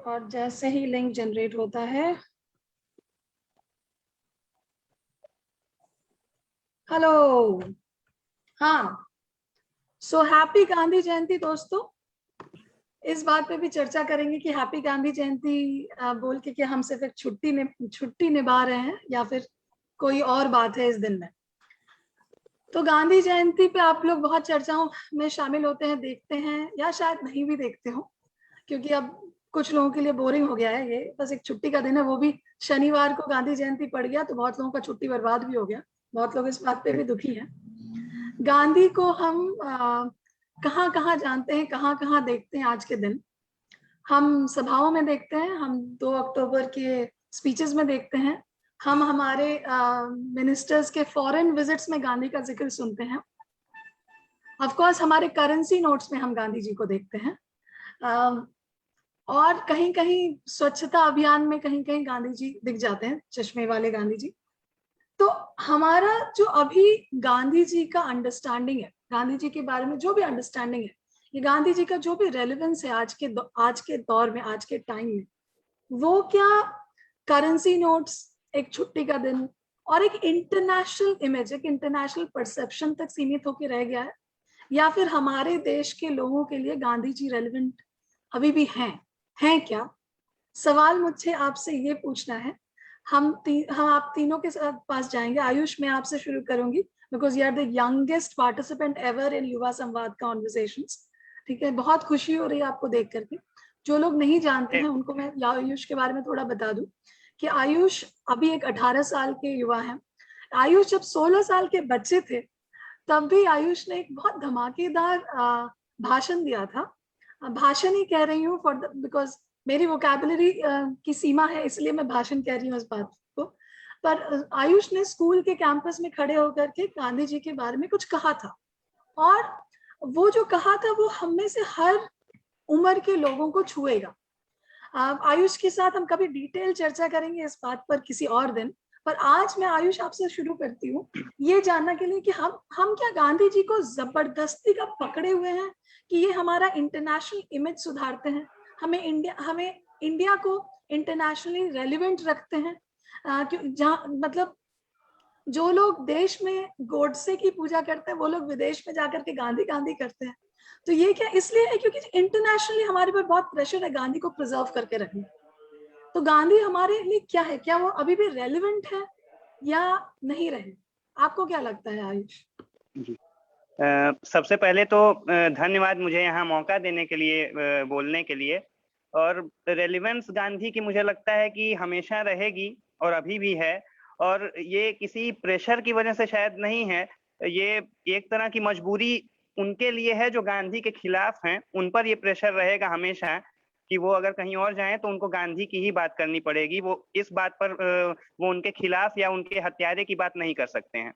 और जैसे ही link generate होता है, हेलो, हाँ, सो हैप्पी गांधी जयंती दोस्तों। इस बात पे भी चर्चा करेंगे कि हैप्पी गांधी जयंती बोल के कि हम सिर्फ एक छुट्टी निभा रहे हैं या फिर कोई और बात है इस दिन में। तो गांधी जयंती पे आप लोग बहुत चर्चाओं में शामिल होते हैं, देखते हैं या शायद नहीं भी देखते हो, क्योंकि अब कुछ लोगों के लिए बोरिंग हो गया है। ये बस एक छुट्टी का दिन है, वो भी शनिवार को गांधी जयंती पड़ गया तो बहुत लोगों का छुट्टी बर्बाद भी हो गया। बहुत लोग इस बात पे भी दुखी हैं। गांधी को हम कहाँ कहाँ जानते हैं, कहाँ कहाँ देखते हैं आज के दिन। हम सभाओं में देखते हैं, हम 2 अक्टूबर के स्पीचेस में देखते हैं, हम हमारे मिनिस्टर्स के फॉरेन विजिट्स में गांधी का जिक्र सुनते हैं। ऑफ कोर्स हमारे करेंसी नोट्स में हम गांधी जी को देखते हैं, और कहीं कहीं स्वच्छता अभियान में कहीं कहीं गांधी जी दिख जाते हैं, चश्मे वाले गांधी जी। तो हमारा जो अभी गांधी जी का अंडरस्टैंडिंग है, गांधी जी के बारे में जो भी अंडरस्टैंडिंग है, ये गांधी जी का जो भी रेलेवेंस है आज के दौर में, आज के टाइम में, वो क्या करेंसी नोट्स, एक छुट्टी का दिन और एक इंटरनेशनल इमेज, एक इंटरनेशनल परसेप्शन तक सीमित होकर रह गया है, या फिर हमारे देश के लोगों के लिए गांधी जी रेलेवेंट अभी भी हैं क्या? सवाल मुझे आपसे ये पूछना है। हम आप तीनों के साथ पास जाएंगे। आयुष, मैं आपसे शुरू करूंगी because you are the youngest participant ever in Yuva Samvad conversations. ठीक है, बहुत खुशी हो रही है आपको देख करके। जो लोग नहीं जानते हैं उनको मैं आयुष के बारे में थोड़ा बता दूं कि आयुष अभी एक 18 साल के युवा है। आयुष जब 16 साल के बच्चे थे तब भी आयुष ने एक बहुत धमाकेदार भाषण दिया था। भाषण ही कह रही हूँ फॉर बिकॉज मेरी वोकैबुलरी की सीमा है, इसलिए मैं भाषण कह रही हूँ इस बात को। पर आयुष ने स्कूल के कैंपस में खड़े होकर के गांधी जी के बारे में कुछ कहा था, और वो जो कहा था वो हम में से हर उम्र के लोगों को छुएगा। आयुष के साथ हम कभी डिटेल चर्चा करेंगे इस बात पर किसी और दिन। पर आज मैं आयुष आपसे शुरू करती हूँ ये जानना के लिए कि हम क्या गांधी जी को जबरदस्ती का पकड़े हुए हैं कि ये हमारा इंटरनेशनल इमेज सुधारते हैं, हमें इंडिया को इंटरनेशनली रेलिवेंट रखते हैं। जहाँ मतलब जो लोग देश में गोडसे की पूजा करते हैं वो लोग विदेश में जाकर के गांधी गांधी करते हैं। तो ये क्या इसलिए है क्योंकि इंटरनेशनली हमारे पर बहुत प्रेशर है गांधी को प्रिजर्व करके रखने। तो गांधी हमारे लिए क्या है, क्या वो अभी भी रेलिवेंट है या नहीं रहे? आपको क्या लगता है आयुष? जी, सबसे पहले तो धन्यवाद मुझे यहाँ मौका देने के लिए, बोलने के लिए। और रेलिवेंस गांधी की मुझे लगता है कि हमेशा रहेगी और अभी भी है, और ये किसी प्रेशर की वजह से शायद नहीं है। ये एक तरह की मजबूरी उनके लिए है जो गांधी के खिलाफ हैं, उन पर ये प्रेशर रहेगा हमेशा कि वो अगर कहीं और जाएं तो उनको गांधी की ही बात करनी पड़ेगी। वो इस बात पर वो उनके खिलाफ या उनके हत्यारे की बात नहीं कर सकते हैं।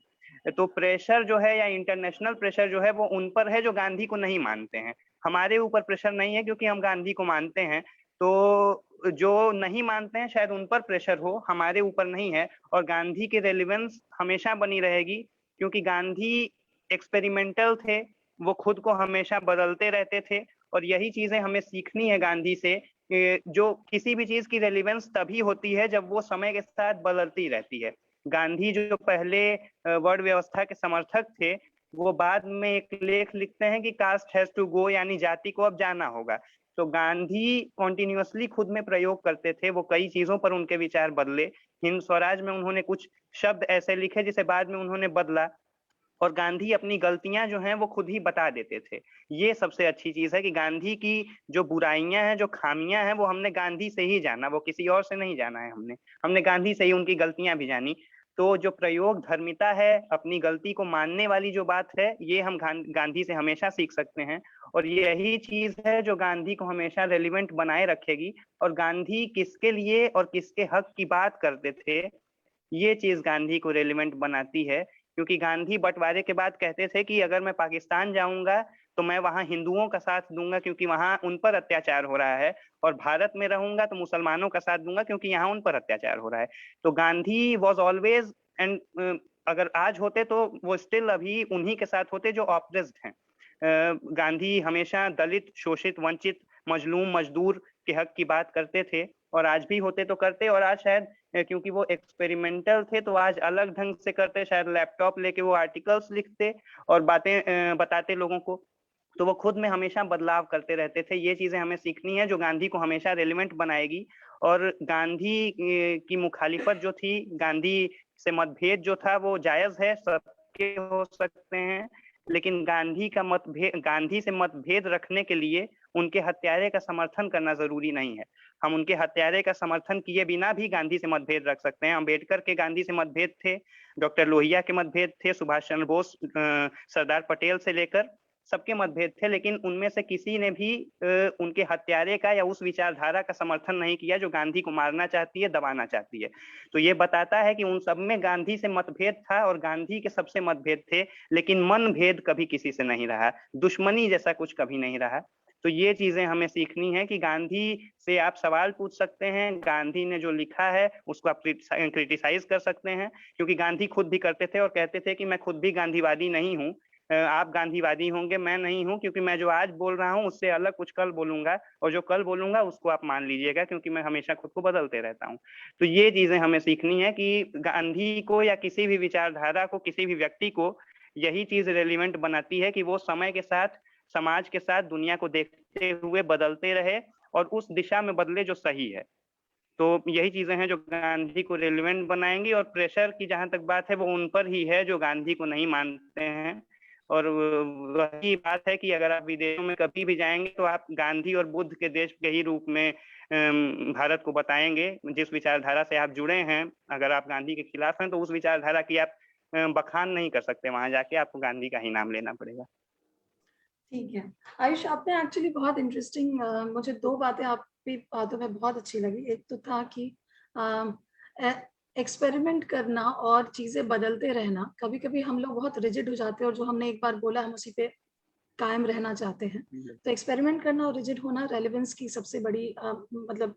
तो प्रेशर जो है या इंटरनेशनल प्रेशर जो है वो उन पर है जो गांधी को नहीं मानते हैं। हमारे ऊपर प्रेशर नहीं है क्योंकि हम गांधी को मानते हैं। तो जो नहीं मानते हैं शायद उन पर प्रेशर हो, हमारे ऊपर नहीं है। और गांधी की रेलिवेंस हमेशा बनी रहेगी क्योंकि गांधी एक्सपेरिमेंटल थे, वो खुद को हमेशा बदलते रहते थे। और यही चीजें हमें सीखनी है गांधी से, जो किसी भी चीज की रेलिवेंस तभी होती है जब वो समय के साथ बदलती रहती है। गांधी जो पहले वर्ण व्यवस्था के समर्थक थे, वो बाद में एक लेख लिखते हैं कि कास्ट हैज टू गो, यानी जाति को अब जाना होगा। तो गांधी कॉन्टिन्यूअसली खुद में प्रयोग करते थे, वो कई चीजों पर उनके विचार बदले। हिंद स्वराज में उन्होंने कुछ शब्द ऐसे लिखे जिसे बाद में उन्होंने बदला, और गांधी अपनी गलतियां जो हैं वो खुद ही बता देते थे। ये सबसे अच्छी चीज है कि गांधी की जो बुराइयां हैं, जो खामियां हैं, वो हमने गांधी से ही जाना, वो किसी और से नहीं जाना है। हमने गांधी से ही उनकी गलतियां भी जानी। तो जो प्रयोग धर्मिता है, अपनी गलती को मानने वाली जो बात है, ये हम गांधी से हमेशा सीख सकते हैं। और यही चीज है जो गांधी को हमेशा रेलिवेंट बनाए रखेगी। और गांधी किसके लिए और किसके हक की बात करते थे, ये चीज गांधी को रेलिवेंट बनाती है। क्योंकि गांधी बंटवारे के बाद कहते थे कि अगर मैं पाकिस्तान जाऊंगा तो मैं वहां हिंदुओं का साथ दूंगा क्योंकि वहां उन पर अत्याचार हो रहा है, और भारत में रहूंगा तो मुसलमानों का साथ दूंगा क्योंकि यहाँ उन पर अत्याचार हो रहा है। तो गांधी वॉज ऑलवेज, एंड अगर आज होते तो वो स्टिल अभी उन्हीं के साथ होते जो ऑप्रेस्ड हैं। गांधी हमेशा दलित, शोषित, वंचित, मजलूम, मजदूर के हक की बात करते थे, और आज भी होते तो करते, और आज शायद क्योंकि वो एक्सपेरिमेंटल थे तो आज अलग ढंग से करते, शायद लैपटॉप लेके वो आर्टिकल्स लिखते और बातें बताते लोगों को। तो वो खुद में हमेशा बदलाव करते रहते थे। ये चीजें हमें सीखनी है जो गांधी को हमेशा रेलिवेंट बनाएगी। और गांधी की मुखालिफत जो थी, गांधी से मतभेद जो था वो जायज है, सबके हो सकते हैं, लेकिन गांधी से मतभेद रखने के लिए उनके हत्यारे का समर्थन करना जरूरी नहीं है। हम उनके हत्यारे का समर्थन किए बिना भी गांधी से मतभेद रख सकते हैं। अम्बेडकर के गांधी से मतभेद थे, डॉक्टर लोहिया के मतभेद थे, सुभाष चंद्र बोस, सरदार पटेल से लेकर सबके मतभेद थे, लेकिन उनमें से किसी ने भी उनके हत्यारे का या उस विचारधारा का समर्थन नहीं किया जो गांधी को मारना चाहती है, दबाना चाहती है। तो ये बताता है कि उन सब में गांधी से मतभेद था और गांधी के सबसे मतभेद थे, लेकिन मनभेद कभी किसी से नहीं रहा, दुश्मनी जैसा कुछ कभी नहीं रहा। तो ये चीजें हमें सीखनी है कि गांधी से आप सवाल पूछ सकते हैं, गांधी ने जो लिखा है उसको आप क्रिटिसाइज कर सकते हैं, क्योंकि गांधी खुद भी करते थे और कहते थे कि मैं खुद भी गांधीवादी नहीं हूँ, आप गांधीवादी होंगे, मैं नहीं हूं, क्योंकि मैं जो आज बोल रहा हूं उससे अलग कुछ कल बोलूंगा, और जो कल बोलूंगा उसको आप मान लीजिएगा, क्योंकि मैं हमेशा खुद को बदलते रहता हूं। तो ये चीजें हमें सीखनी है कि गांधी को या किसी भी विचारधारा को, किसी भी व्यक्ति को यही चीज रेलिवेंट बनाती है कि वो समय के साथ, समाज के साथ, दुनिया को देखते हुए बदलते रहे और उस दिशा में बदले जो सही है। तो यही चीजें हैं जो गांधी को रेलिवेंट बनाएंगी। और प्रेशर की जहां तक बात है वो उन पर ही है जो गांधी को नहीं मानते हैं। और वही बात है कि अगर आप विदेशों में कभी भी जाएंगे तो आप गांधी और बुद्ध के देश के ही रूप में भारत को बताएंगे। जिस विचारधारा से आप जुड़े हैं, अगर आप गांधी के खिलाफ हैं तो उस विचारधारा की आप बखान नहीं कर सकते, वहां जाके आपको गांधी का ही नाम लेना पड़ेगा। ठीक है आयुष, आपने एक्चुअली बहुत इंटरेस्टिंग, मुझे दो बातें आपकी बातों में बहुत अच्छी लगी। एक तो था कि एक्सपेरिमेंट करना और चीजें बदलते रहना। कभी कभी हम लोग बहुत रिजिड हो जाते हैं और जो हमने एक बार बोला हम उसी पे कायम रहना चाहते हैं। तो एक्सपेरिमेंट करना और रिजिड होना रेलेवेंस की सबसे बड़ी मतलब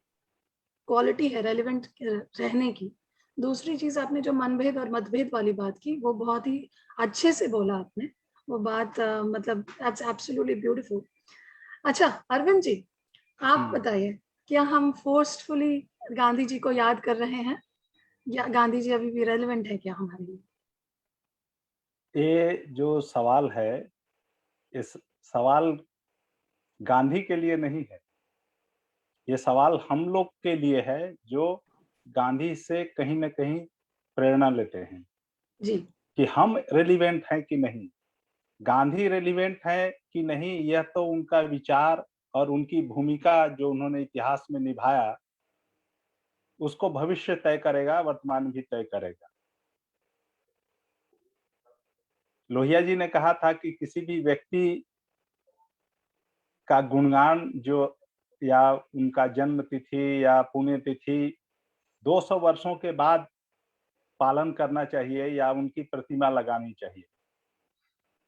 क्वालिटी है, रेलेवेंट रहने की। दूसरी चीज आपने जो मनभेद और मतभेद वाली बात की वो बहुत ही अच्छे से बोला आपने। वो बात मतलब दैट्स एब्सोल्युटली ब्यूटीफुल। अच्छा अरविंद जी, आप बताइए, क्या हम फोर्सफुली गांधी जी को याद कर रहे हैं या गांधी जी अभी भी रेलेवेंट है क्या हमारे लिए? ये जो सवाल है, इस सवाल गांधी के लिए नहीं है, ये सवाल हम लोग के लिए है जो गांधी से कहीं ना कहीं प्रेरणा लेते हैं जी कि हम रेलिवेंट हैं कि नहीं। गांधी रेलिवेंट है कि नहीं, यह तो उनका विचार और उनकी भूमिका जो उन्होंने इतिहास में निभाया उसको भविष्य तय करेगा, वर्तमान भी तय करेगा। लोहिया जी ने कहा था कि किसी भी व्यक्ति का गुणगान जो या उनका जन्म तिथि या पुण्यतिथि 200 वर्षों के बाद पालन करना चाहिए या उनकी प्रतिमा लगानी चाहिए।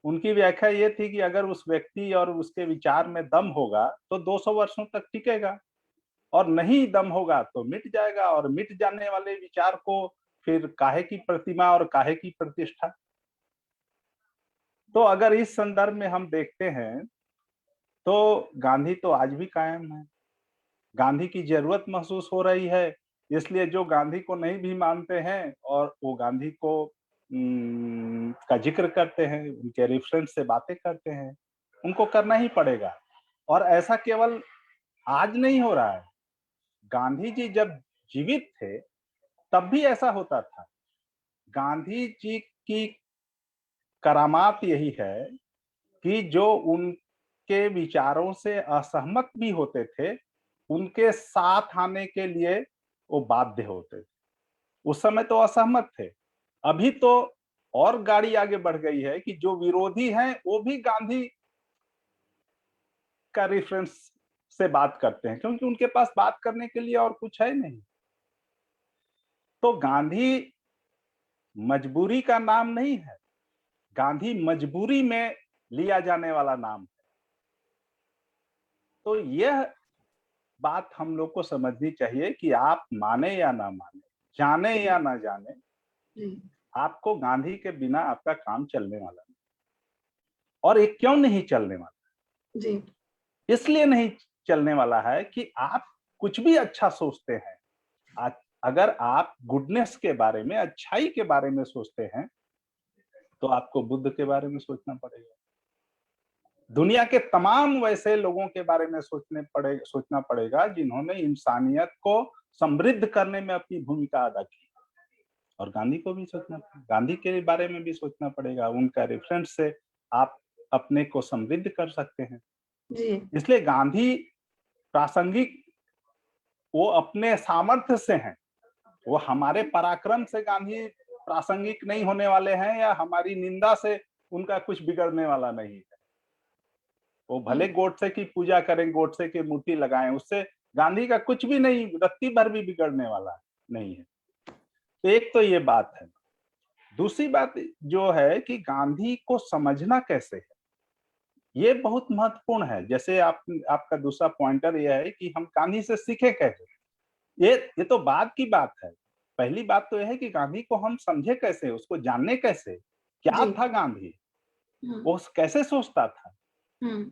उनकी व्याख्या ये थी कि अगर उस व्यक्ति और उसके विचार में दम होगा तो 200 वर्षों तक टिकेगा, और नहीं दम होगा तो मिट जाएगा, और मिट जाने वाले विचार को फिर काहे की प्रतिमा और काहे की प्रतिष्ठा। तो अगर इस संदर्भ में हम देखते हैं तो गांधी तो आज भी कायम है। गांधी की जरूरत महसूस हो रही है, इसलिए जो गांधी को नहीं भी मानते हैं और वो गांधी को का जिक्र करते हैं, उनके रेफरेंस से बातें करते हैं, उनको करना ही पड़ेगा। और ऐसा केवल आज नहीं हो रहा है, गांधी जी जब जीवित थे तब भी ऐसा होता था। गांधी जी की करामात यही है कि जो उनके विचारों से असहमत भी होते थे, उनके साथ आने के लिए वो बाध्य होते थे। उस समय तो असहमत थे, अभी तो और गाड़ी आगे बढ़ गई है कि जो विरोधी हैं वो भी गांधी का रेफरेंस से बात करते हैं, क्योंकि उनके पास बात करने के लिए और कुछ है नहीं। तो गांधी मजबूरी का नाम नहीं है, गांधी मजबूरी में लिया जाने वाला नाम है। तो यह बात हम लोग को समझनी चाहिए कि आप माने या ना माने, जाने या ना जाने, आपको गांधी के बिना आपका काम चलने वाला नहीं। और ये क्यों नहीं चलने वाला? जी इसलिए नहीं चलने वाला है कि आप कुछ भी अच्छा सोचते हैं, अगर आप गुडनेस के बारे में, अच्छाई के बारे में सोचते हैं, तो आपको बुद्ध के बारे में सोचना पड़ेगा। दुनिया के तमाम वैसे लोगों के बारे में सोचना पड़ेगा जिन्होंने इंसानियत को समृद्ध करने में अपनी भूमिका अदा की। और गांधी को भी सोचना, गांधी के बारे में भी सोचना पड़ेगा। उनका रेफरेंस से आप अपने को समृद्ध कर सकते हैं। जी इसलिए गांधी प्रासंगिक वो अपने सामर्थ्य से हैं, वो हमारे पराक्रम से गांधी प्रासंगिक नहीं होने वाले हैं, या हमारी निंदा से उनका कुछ बिगड़ने वाला नहीं है। वो भले गोडसे की पूजा करें, गोडसे की मूर्ति लगाएं, उससे गांधी का कुछ भी नहीं, रत्ती भर भी बिगड़ने वाला नहीं है। तो एक तो ये बात है। दूसरी बात जो है कि गांधी को समझना कैसे है, ये बहुत महत्वपूर्ण है। जैसे आपका दूसरा पॉइंटर ये है कि हम गांधी से सीखे कैसे। ये तो बाद की बात है। पहली बात तो यह है कि गांधी को हम समझे कैसे, उसको जानने कैसे, क्या जी था गांधी, हम्म, वो कैसे सोचता था। हम्म,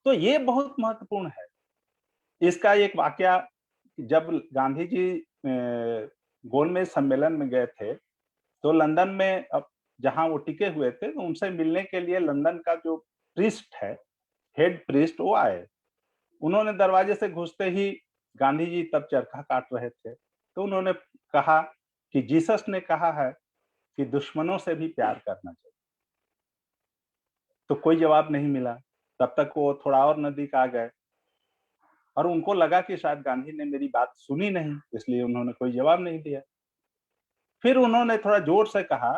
तो ये बहुत महत्वपूर्ण है। इसका एक वाकया, जब गांधी जी गोलमेज सम्मेलन में गए थे, तो लंदन में, अब जहां वो टिके हुए थे, तो उनसे मिलने के लिए लंदन का जो प्रीस्ट है, हेड प्रीस्ट, वो आए। उन्होंने दरवाजे से घुसते ही, गांधी जी तब चरखा काट रहे थे, तो उन्होंने कहा कि जीसस ने कहा है कि दुश्मनों से भी प्यार करना चाहिए। तो कोई जवाब नहीं मिला। तब तक वो थोड़ा और नजदीक आ गए, और उनको लगा कि शायद गांधी ने मेरी बात सुनी नहीं, इसलिए उन्होंने कोई जवाब नहीं दिया। फिर उन्होंने थोड़ा जोर से कहा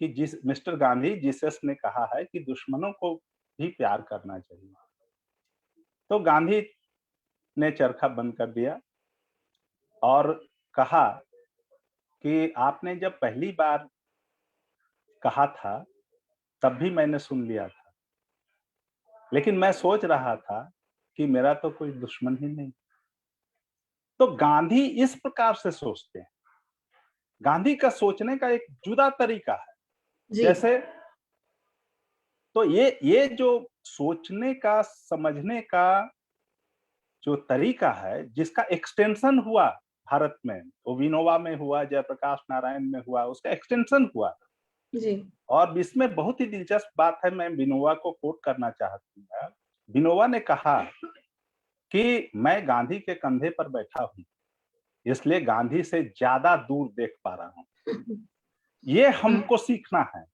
कि मिस्टर गांधी, जीसस ने कहा है कि दुश्मनों को भी प्यार करना चाहिए। तो गांधी ने चरखा बंद कर दिया और कहा कि आपने जब पहली बार कहा था, तब भी मैंने सुन लिया था, लेकिन मैं सोच रहा था कि मेरा तो कोई दुश्मन ही नहीं। तो गांधी इस प्रकार से सोचते हैं। गांधी का सोचने का एक जुदा तरीका है। जी जैसे, तो ये जो सोचने का, समझने का जो तरीका है, जिसका एक्सटेंशन हुआ भारत में, वो विनोबा में हुआ, जयप्रकाश नारायण में हुआ, उसका एक्सटेंशन हुआ। जी और इसमें बहुत ही दिलचस्प बात है, मैं विनोबा को कोट करना चाहता हूँ। विनोबा ने कहा कि मैं गांधी के कंधे पर बैठा हूँ, इसलिए गांधी से ज्यादा दूर देख पा रहा हूँ। ये हमको सीखना है,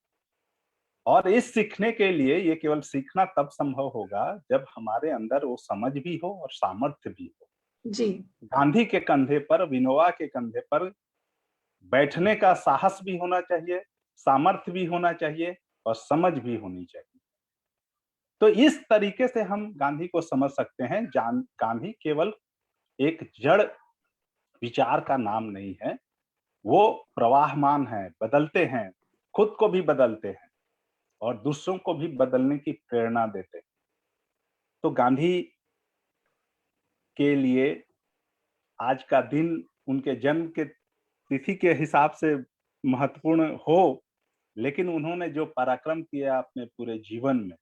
और इस सीखने के लिए, ये केवल सीखना तब संभव होगा जब हमारे अंदर वो समझ भी हो और सामर्थ्य भी हो। जी गांधी के कंधे पर, विनोबा के कंधे पर बैठने का साहस भी होना चाहिए, सामर्थ्य भी होना चाहिए, और समझ भी होनी चाहिए। तो इस तरीके से हम गांधी को समझ सकते हैं। गांधी केवल एक जड़ विचार का नाम नहीं है, वो प्रवाहमान है, बदलते हैं, खुद को भी बदलते हैं और दूसरों को भी बदलने की प्रेरणा देते हैं। तो गांधी के लिए आज का दिन उनके जन्म के तिथि के हिसाब से महत्वपूर्ण हो, लेकिन उन्होंने जो पराक्रम किया अपने पूरे जीवन में,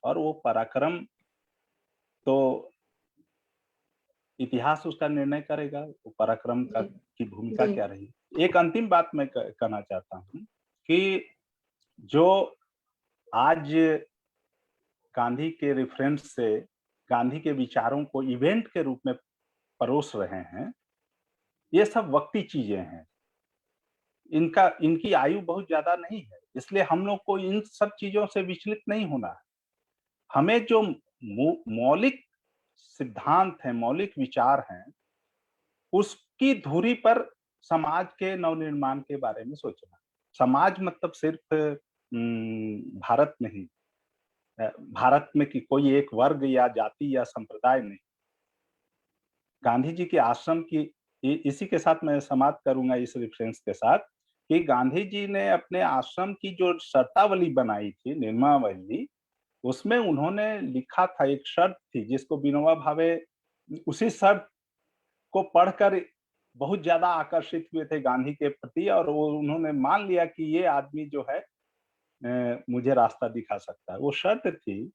और वो पराक्रम तो इतिहास उसका निर्णय करेगा, वो पराक्रम का जी की भूमिका जी क्या रही। एक अंतिम बात मैं कहना चाहता हूँ कि जो आज गांधी के रेफरेंस से गांधी के विचारों को इवेंट के रूप में परोस रहे हैं, ये सब वक्ती चीजें हैं। इनकी आयु बहुत ज्यादा नहीं है, इसलिए हम लोग को इन सब चीजों से विचलित नहीं होना है। हमें जो मौलिक सिद्धांत है, मौलिक विचार हैं, उसकी धुरी पर समाज के नवनिर्माण के बारे में सोचना। समाज मतलब सिर्फ भारत नहीं, भारत में कि कोई एक वर्ग या जाति या संप्रदाय नहीं। गांधी जी के आश्रम की, इसी के साथ मैं समाप्त करूंगा इस रेफरेंस के साथ, कि गांधी जी ने अपने आश्रम की जो शर्तावली बनाई थी, नियमावली, उसमें उन्होंने लिखा था, एक शर्त थी जिसको विनोबा भावे उसी शर्त को पढ़कर बहुत ज्यादा आकर्षित हुए थे गांधी के प्रति, और वो उन्होंने मान लिया कि ये आदमी जो है मुझे रास्ता दिखा सकता है। वो शर्त थी,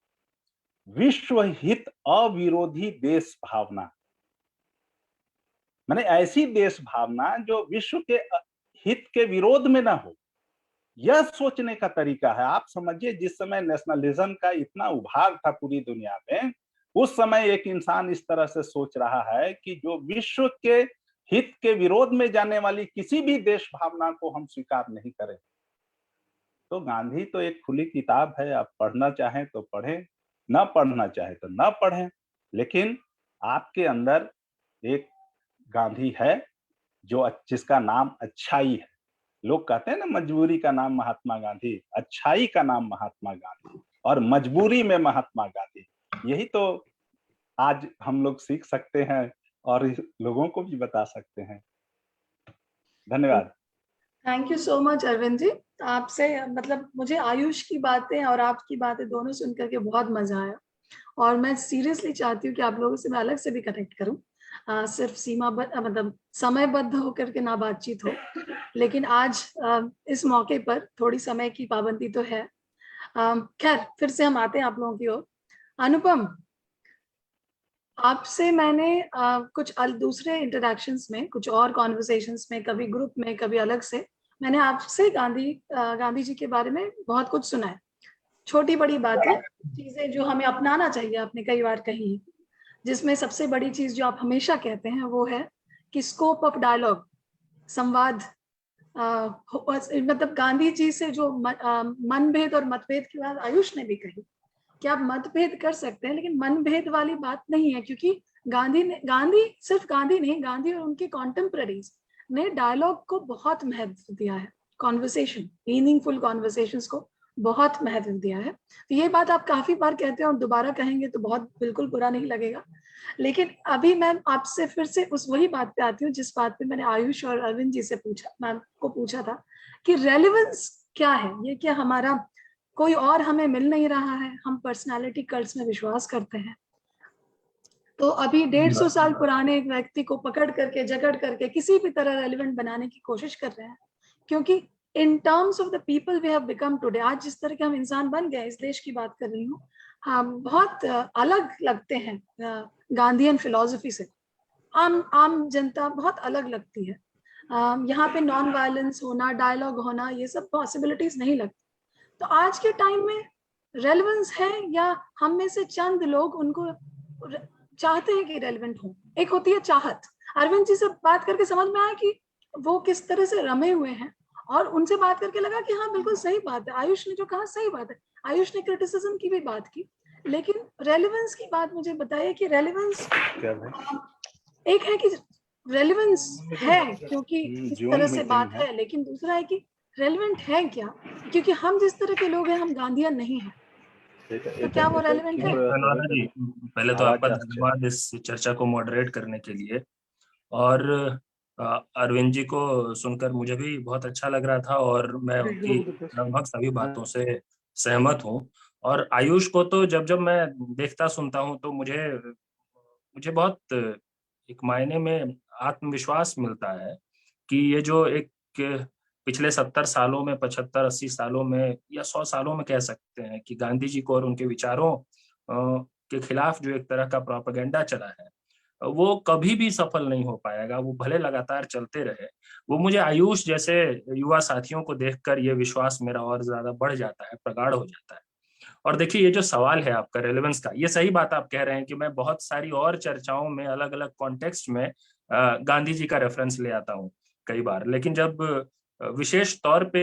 विश्व हित अविरोधी देश भावना, माने ऐसी देश भावना जो विश्व के हित के विरोध में ना हो, यह सोचने का तरीका है। आप समझिए, जिस समय नेशनलिज्म का इतना उभार था पूरी दुनिया में, उस समय एक इंसान इस तरह से सोच रहा है कि जो विश्व के हित के विरोध में जाने वाली किसी भी देश भावना को हम स्वीकार नहीं करें। तो गांधी तो एक खुली किताब है, आप पढ़ना चाहें तो पढ़ें, ना पढ़ना चाहें तो ना पढ़ें, लेकिन आपके अंदर एक गांधी है जो जिसका नाम अच्छाई है। लोग कहते हैं ना, मजबूरी का नाम महात्मा गांधी, अच्छाई का नाम महात्मा गांधी, और मजबूरी में महात्मा गांधी। यही तो आज हम लोग सीख सकते हैं और लोगों को भी बता सकते हैं। धन्यवाद। Thank you so much Arvind ji. आपसे मतलब मुझे आयुष की बातें और आपकी बातें दोनों सुन करके बहुत मजा आया, और मैं सीरियसली चाहती हूँ कि आप लोगों से मैं अलग से भी कनेक्ट करूं, सिर्फ मतलब समयबद्ध होकर के ना बातचीत हो, लेकिन आज इस मौके पर थोड़ी समय की पाबंदी तो है। खैर, फिर से हम आते हैं आप लोगों की ओर। अनुपम, आपसे मैंने कुछ दूसरे इंटरेक्शंस में, कुछ और कॉन्वर्सेशंस में, कभी ग्रुप में कभी अलग से, मैंने आपसे गांधी जी के बारे में बहुत कुछ सुना है। छोटी बड़ी बातें, चीजें जो हमें अपनाना चाहिए, आपने कई बार कही है, जिसमें सबसे बड़ी चीज जो आप हमेशा कहते हैं वो है कि स्कोप ऑफ डायलॉग, संवाद। मतलब गांधी जी से जो मनभेद और मतभेद की बात आयुष ने भी कही कि आप मतभेद कर सकते हैं, लेकिन मनभेद वाली बात नहीं है, क्योंकि सिर्फ गांधी नहीं, गांधी और उनके कॉन्टेम्पररीज ने डायलॉग को बहुत महत्व दिया है, कॉन्वर्सेशन, मीनिंगफुल कॉन्वर्सेशंस को बहुत महत्व दिया है। तो ये बात आप काफी बार कहते हैं और दोबारा कहेंगे तो बहुत बिल्कुल बुरा नहीं लगेगा, लेकिन अभी मैं आपसे फिर से उस वही बात पे आती हूँ जिस बात पे मैंने आयुष और अरविंद जी से पूछा, मैम को पूछा था कि रेलेवेंस क्या है। ये क्या हमारा कोई और हमें मिल नहीं रहा है, हम पर्सनालिटी कल्ट्स में विश्वास करते हैं, तो अभी 150 साल पुराने एक व्यक्ति को पकड़ करके जकड़ करके किसी भी तरह रेलिवेंट बनाने की कोशिश कर रहे हैं, क्योंकि in terms of the people we have become today, आज जिस तरह के हम इंसान बन गए, इस देश की बात कर रही हूँ, हम बहुत अलग लगते हैं गांधीयन फिलॉसफी से। आम जनता बहुत अलग लगती है। यहाँ पे नॉन वायलेंस होना, डायलॉग होना, ये सब पॉसिबिलिटीज नहीं लगती। तो आज के टाइम में रेलेवेंस है, या हम में से चंद लोग उनको चाहते हैं कि रेलेवेंट हो। एक होती है चाहत। अरविंद जी से बात करके समझ में आया कि वो किस तरह से रमे हुए हैं, और उनसे बात करके लगा कि हाँ बिल्कुल सही बात है, आयुष ने जो कहा सही बात है। आयुष ने क्रिटिसिज्म की भी बात की, लेकिन रेलेवेंस की बात मुझे बताइए कि रेलेवेंस एक है कि रेलेवेंस है क्योंकि इस तरह से बात है, लेकिन दूसरा है कि रेलेवेंट है क्या, क्योंकि हम जिस तरह के लोग हैं हम गांधीयन नहीं हैं, तो क्या वो रेलेवेंट है? अनुराधा जी, पहले तो आपका धन्यवाद इस चर्चा को मॉडरेट करने के लिए, और अरविंद जी को सुनकर मुझे भी बहुत अच्छा लग रहा था, और मैं उनकी लगभग सभी बातों से सहमत हूँ। और आयुष को तो जब जब मैं देखता सुनता हूँ तो मुझे बहुत एक मायने में आत्मविश्वास मिलता है कि ये जो एक पिछले 70 सालों में, 75-80 सालों में या 100 सालों में कह सकते हैं कि गांधी जी को और उनके विचारों के खिलाफ जो एक तरह का प्रोपेगेंडा चला है, वो कभी भी सफल नहीं हो पाएगा, वो भले लगातार चलते रहे। वो मुझे आयुष जैसे युवा साथियों को देखकर ये विश्वास मेरा और ज्यादा बढ़ जाता है, प्रगाढ़ हो जाता है। और देखिए, ये जो सवाल है आपका रेलेवेंस का, ये सही बात आप कह रहे हैं कि मैं बहुत सारी और चर्चाओं में अलग अलग कॉन्टेक्स्ट में गांधी जी का रेफरेंस ले आता हूँ कई बार, लेकिन जब विशेष तौर पे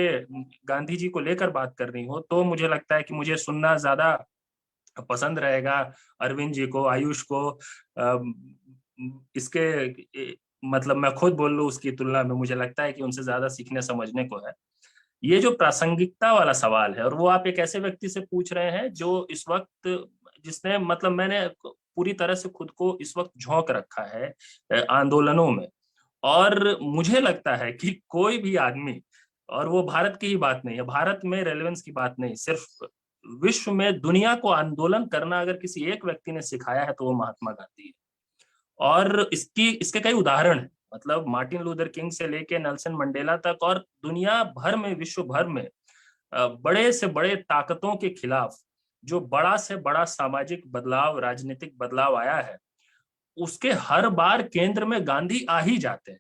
गांधी जी को लेकर बात करनी हो तो मुझे लगता है कि मुझे सुनना ज्यादा पसंद रहेगा अरविंद जी को, आयुष को। इसके मतलब मैं खुद बोल लूं, उसकी तुलना में मुझे लगता है कि उनसे ज्यादा सीखने समझने को है। ये जो प्रासंगिकता वाला सवाल है, और वो आप एक ऐसे व्यक्ति से पूछ रहे हैं जो इस वक्त, जिसने मतलब मैंने पूरी तरह से खुद को इस वक्त झोंक रखा है आंदोलनों में, और मुझे लगता है कि कोई भी आदमी, और वो भारत की ही बात नहीं है, भारत में रेलेवेंस की बात नहीं, सिर्फ विश्व में दुनिया को आंदोलन करना अगर किसी एक व्यक्ति ने सिखाया है तो वो महात्मा गांधी है। और इसके कई उदाहरण हैं, मतलब मार्टिन लूथर किंग से लेके नेल्सन मंडेला तक, और दुनिया भर में, विश्व भर में बड़े से बड़े ताकतों के खिलाफ जो बड़ा से बड़ा सामाजिक बदलाव, राजनीतिक बदलाव आया है, उसके हर बार केंद्र में गांधी आ ही जाते हैं।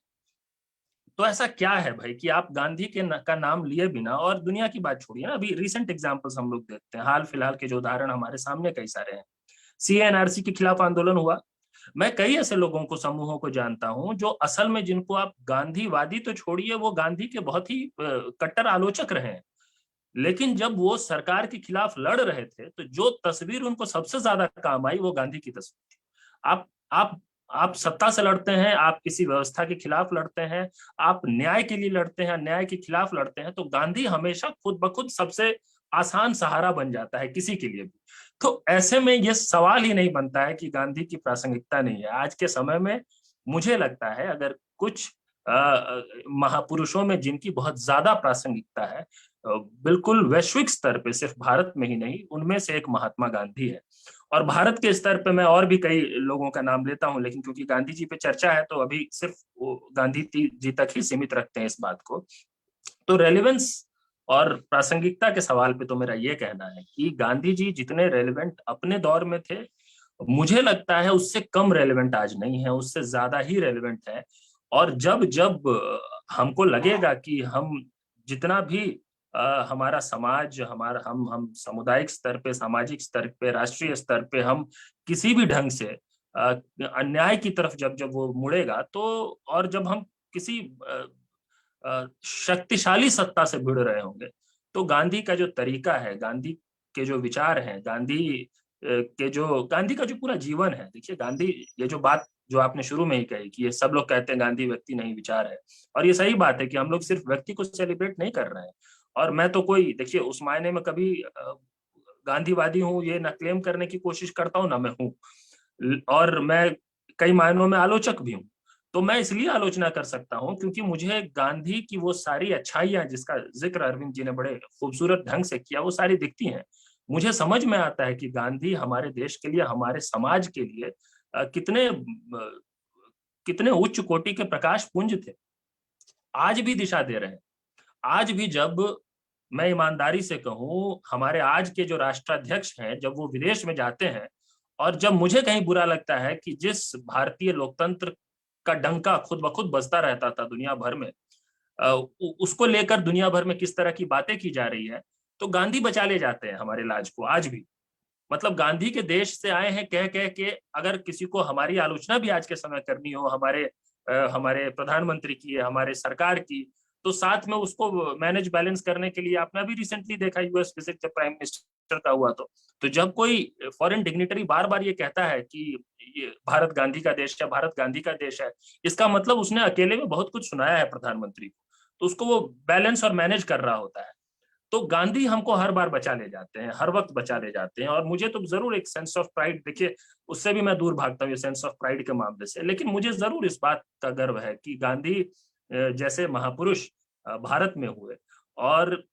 तो ऐसा क्या है भाई कि आप गांधी का नाम लिए बिना, और दुनिया की बात छोड़िए ना, अभी रिसेंट एग्जांपल्स हम लोग देखते हैं, हाल फिलहाल के जो उदाहरण हमारे सामने कई सारे हैं। सीएनआरसी के खिलाफ आंदोलन हुआ। मैं कई ऐसे लोगों को, समूहों को जानता हूं जो असल में, जिनको आप गांधीवादी तो छोड़िए, वो गांधी के बहुत ही कट्टर आलोचक रहे हैं, लेकिन जब वो सरकार के खिलाफ लड़ रहे थे तो जो तस्वीर उनको सबसे ज्यादा काम आई वो गांधी की तस्वीर थी। आप आप आप सत्ता से लड़ते हैं, आप किसी व्यवस्था के खिलाफ लड़ते हैं, आप न्याय के लिए लड़ते हैं, न्याय के खिलाफ लड़ते हैं, तो गांधी हमेशा खुद ब खुद सबसे आसान सहारा बन जाता है किसी के लिए भी। तो ऐसे में ये सवाल ही नहीं बनता है कि गांधी की प्रासंगिकता नहीं है आज के समय में। मुझे लगता है अगर कुछ महापुरुषों में जिनकी बहुत ज्यादा प्रासंगिकता है, बिल्कुल वैश्विक स्तर पे, सिर्फ भारत में ही नहीं, उनमें से एक महात्मा गांधी है। और भारत के स्तर पे मैं और भी कई लोगों का नाम लेता हूं, लेकिन क्योंकि गांधी जी पे चर्चा है तो अभी सिर्फ गांधी जी तक ही सीमित रखते हैं इस बात को। तो रेलेवेंस और प्रासंगिकता के सवाल पे तो मेरा ये कहना है कि गांधी जी जितने रेलेवेंट अपने दौर में थे, मुझे लगता है उससे कम रेलेवेंट आज नहीं है, उससे ज्यादा ही रेलेवेंट है। और जब जब हमको लगेगा कि हम जितना भी हमारा समाज, हमारा हम सामुदायिक स्तर पे, सामाजिक स्तर पे, राष्ट्रीय स्तर पे हम किसी भी ढंग से अन्याय की तरफ जब जब वो मुड़ेगा, तो और जब हम किसी शक्तिशाली सत्ता से भिड़ रहे होंगे, तो गांधी का जो तरीका है, गांधी के जो विचार हैं, गांधी का जो पूरा जीवन है, देखिए गांधी, ये जो बात जो आपने शुरू में ही कही कि ये सब लोग कहते हैं गांधी व्यक्ति नहीं विचार है, और ये सही बात है कि हम लोग सिर्फ व्यक्ति को सेलिब्रेट नहीं कर रहे हैं। और मैं तो कोई, देखिए उस मायने में कभी गांधीवादी हूँ ये ना क्लेम करने की कोशिश करता हूँ, ना मैं हूँ, और मैं कई मायनों में आलोचक भी हूँ। तो मैं इसलिए आलोचना कर सकता हूँ क्योंकि मुझे गांधी की वो सारी अच्छाइयां जिसका जिक्र अरविंद जी ने बड़े खूबसूरत ढंग से किया, वो सारी दिखती हैं। मुझे समझ में आता है कि गांधी हमारे देश के लिए, हमारे समाज के लिए कितने कितने उच्च कोटि के प्रकाश पुंज थे, आज भी दिशा दे रहे हैं। आज भी जब मैं ईमानदारी से कहूँ, हमारे आज के जो राष्ट्राध्यक्ष हैं, जब वो विदेश में जाते हैं, और जब मुझे कहीं बुरा लगता है कि जिस भारतीय लोकतंत्र का डंका खुद ब खुद बजता रहता था दुनिया भर में, उसको लेकर दुनिया भर में किस तरह की बातें की जा रही है, तो गांधी बचा ले जाते हैं हमारे लाज को आज भी। मतलब गांधी के देश से आए हैं कह कह के, अगर किसी को हमारी आलोचना भी आज के समय करनी हो, हमारे प्रधानमंत्री की, हमारे सरकार की, तो साथ में उसको मैनेज बैलेंस करने के लिए, आपने अभी रिसेंटली देखा यूएस विजिट जब प्राइम मिनिस्टर का हुआ, तो जब कोई फॉरेन डिग्निटरी बार बार ये कहता है कि ये भारत गांधी का देश है, भारत गांधी का देश है, इसका मतलब उसने अकेले में बहुत कुछ सुनाया है प्रधानमंत्री को, तो उसको वो बैलेंस और मैनेज कर रहा होता है। तो गांधी हमको हर बार बचा ले जाते हैं, हर वक्त बचा ले जाते हैं। और मुझे तो जरूर एक सेंस ऑफ प्राइड, देखिए उससे भी मैं दूर भागता हूँ ये सेंस ऑफ प्राइड के मामले से, लेकिन मुझे जरूर इस बात का गर्व है कि गांधी जैसे महापुरुष भारत में हुए, और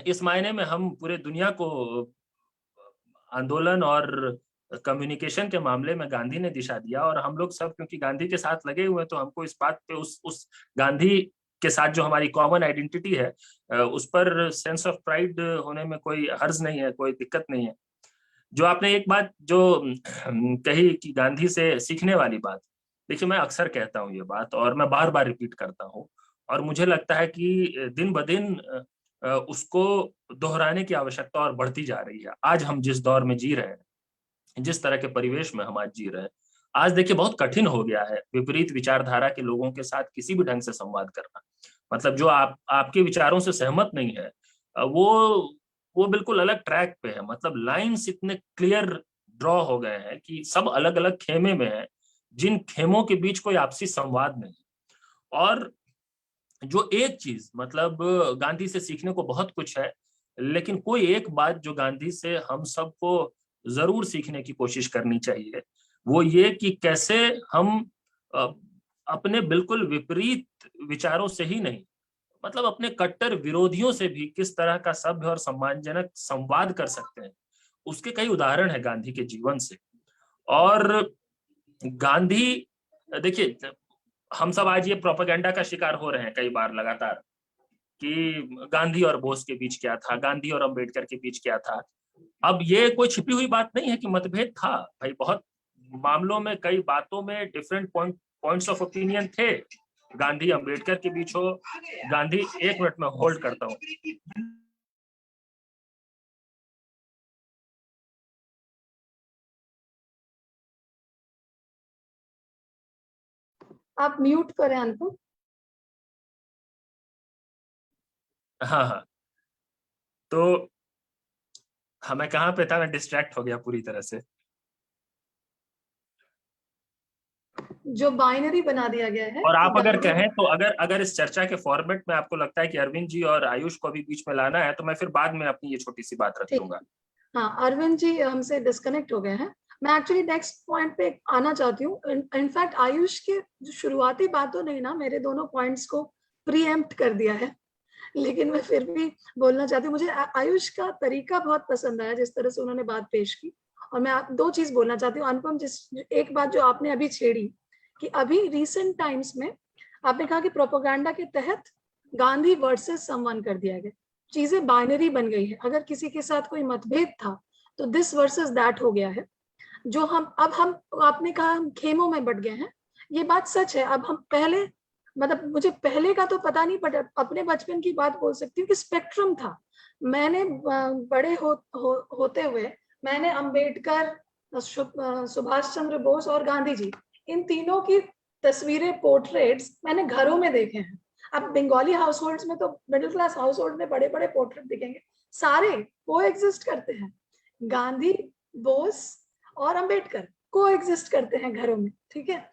इस मायने में हम पूरे दुनिया को आंदोलन और कम्युनिकेशन के मामले में गांधी ने दिशा दिया। और हम लोग सब क्योंकि गांधी के साथ लगे हुए हैं, तो हमको इस बात पे उस गांधी के साथ जो हमारी कॉमन आइडेंटिटी है, उस पर सेंस ऑफ प्राइड होने में कोई हर्ज नहीं है, कोई दिक्कत नहीं है। जो आपने एक बात जो कही कि गांधी से सीखने वाली बात, देखिए मैं अक्सर कहता हूँ ये बात, और मैं बार बार रिपीट करता हूँ, और मुझे लगता है कि दिन ब दिन उसको दोहराने की आवश्यकता और बढ़ती जा रही है। आज हम जिस दौर में जी रहे हैं, जिस तरह के परिवेश में हम आज जी रहे हैं, आज देखिए बहुत कठिन हो गया है विपरीत विचारधारा के लोगों के साथ किसी भी ढंग से संवाद करना। मतलब जो आपके विचारों से सहमत नहीं है, वो बिल्कुल अलग ट्रैक पे है। मतलब लाइंस इतने क्लियर ड्रॉ हो गए हैं कि सब अलग अलग खेमे में है, जिन खेमों के बीच कोई आपसी संवाद नहीं। और जो एक चीज, मतलब गांधी से सीखने को बहुत कुछ है, लेकिन कोई एक बात जो गांधी से हम सबको जरूर सीखने की कोशिश करनी चाहिए, वो ये कि कैसे हम अपने बिल्कुल विपरीत विचारों से ही नहीं, मतलब अपने कट्टर विरोधियों से भी किस तरह का सभ्य और सम्मानजनक संवाद कर सकते हैं। उसके कई उदाहरण है गांधी के जीवन से। और गांधी, देखिए हम सब आज ये प्रोपेगेंडा का शिकार हो रहे हैं कई बार लगातार कि गांधी और बोस के बीच क्या था, गांधी और अंबेडकर के बीच क्या था। अब ये कोई छिपी हुई बात नहीं है कि मतभेद था भाई, बहुत मामलों में, कई बातों में डिफरेंट पॉइंट्स ऑफ ओपिनियन थे। गांधी अंबेडकर के बीच हो, गांधी, 1 मिनट में होल्ड करता हूँ। आप म्यूट करें अनुपम। हाँ, तो मैं कहाँ पे था, मैं डिस्ट्रैक्ट हो गया पूरी तरह से। जो बाइनरी बना दिया गया है। और आप अगर कहें तो अगर इस चर्चा के फॉर्मेट में आपको लगता है कि अरविंद जी और आयुष को भी बीच में लाना है, तो मैं फिर बाद में अपनी ये छोटी सी बात रख लूंगा। हाँ, अरविंद जी हमसे डिस्कनेक्ट हो गए हैं। मैं एक्चुअली नेक्स्ट पॉइंट पे आना चाहती हूँ। इनफैक्ट आयुष के जो शुरुआती बातों ने ना मेरे दोनों पॉइंट्स को प्रीएम्प्ट कर दिया है, लेकिन मैं फिर भी बोलना चाहती हूँ। मुझे आयुष का तरीका बहुत पसंद आया, जिस तरह से उन्होंने बात पेश की। और मैं 2 चीज बोलना चाहती हूँ अनुपम। एक बात जो आपने अभी छेड़ी कि अभी रिसेंट टाइम्स में आपने कहा कि प्रोपेगेंडा के तहत गांधी वर्सेस समवन कर दिया गया, चीजें बाइनरी बन गई है। अगर किसी के साथ कोई मतभेद था तो दिस वर्सेस दैट हो गया है। जो हम आपने कहा हम खेमों में बट गए हैं, ये बात सच है। अब हम पहले, मतलब मुझे पहले का तो पता नहीं, बट अपने बचपन की बात बोल सकती हूँ कि स्पेक्ट्रम था। मैंने बड़े होते हुए मैंने अंबेडकर, सुभाष चंद्र बोस और गांधी जी, इन तीनों की तस्वीरें, पोर्ट्रेट्स मैंने घरों में देखे हैं। अब बंगाली हाउस होल्ड्स में तो, मिडिल क्लास हाउस होल्ड में बड़े बड़े पोर्ट्रेट दिखेंगे, सारे को एग्जिस्ट करते हैं। गांधी, बोस और अंबेडकर को एग्जिस्ट करते हैं घरों में, ठीक है।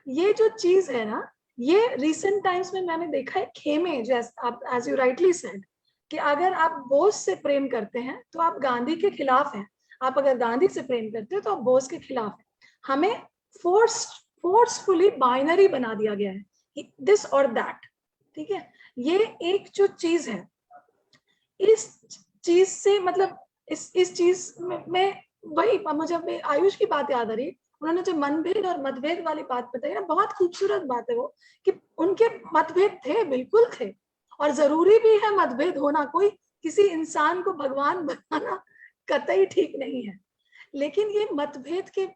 ये जो चीज है ना, ये रिसेंट टाइम्स में मैंने देखा है। खेमे, एज यू राइटली सेड, कि अगर आप बोस से प्रेम करते हैं तो आप गांधी के खिलाफ हैं, आप अगर गांधी से प्रेम करते हो तो आप बोस के खिलाफ हैं। हमें फोर्सफुली बाइनरी बना दिया गया है, दिस और दैट, ठीक है। ये एक जो चीज है, इस चीज से, मतलब इस चीज में वही मुझे आयुष की बात याद आ रही। उन्होंने जो मनभेद और मतभेद वाली बात बताई ना, बहुत खूबसूरत बात है वो, कि उनके मतभेद थे, बिल्कुल थे, और जरूरी भी है मतभेद होना। कोई किसी इंसान को भगवान बनाना कतई ठीक नहीं है। लेकिन ये मतभेद के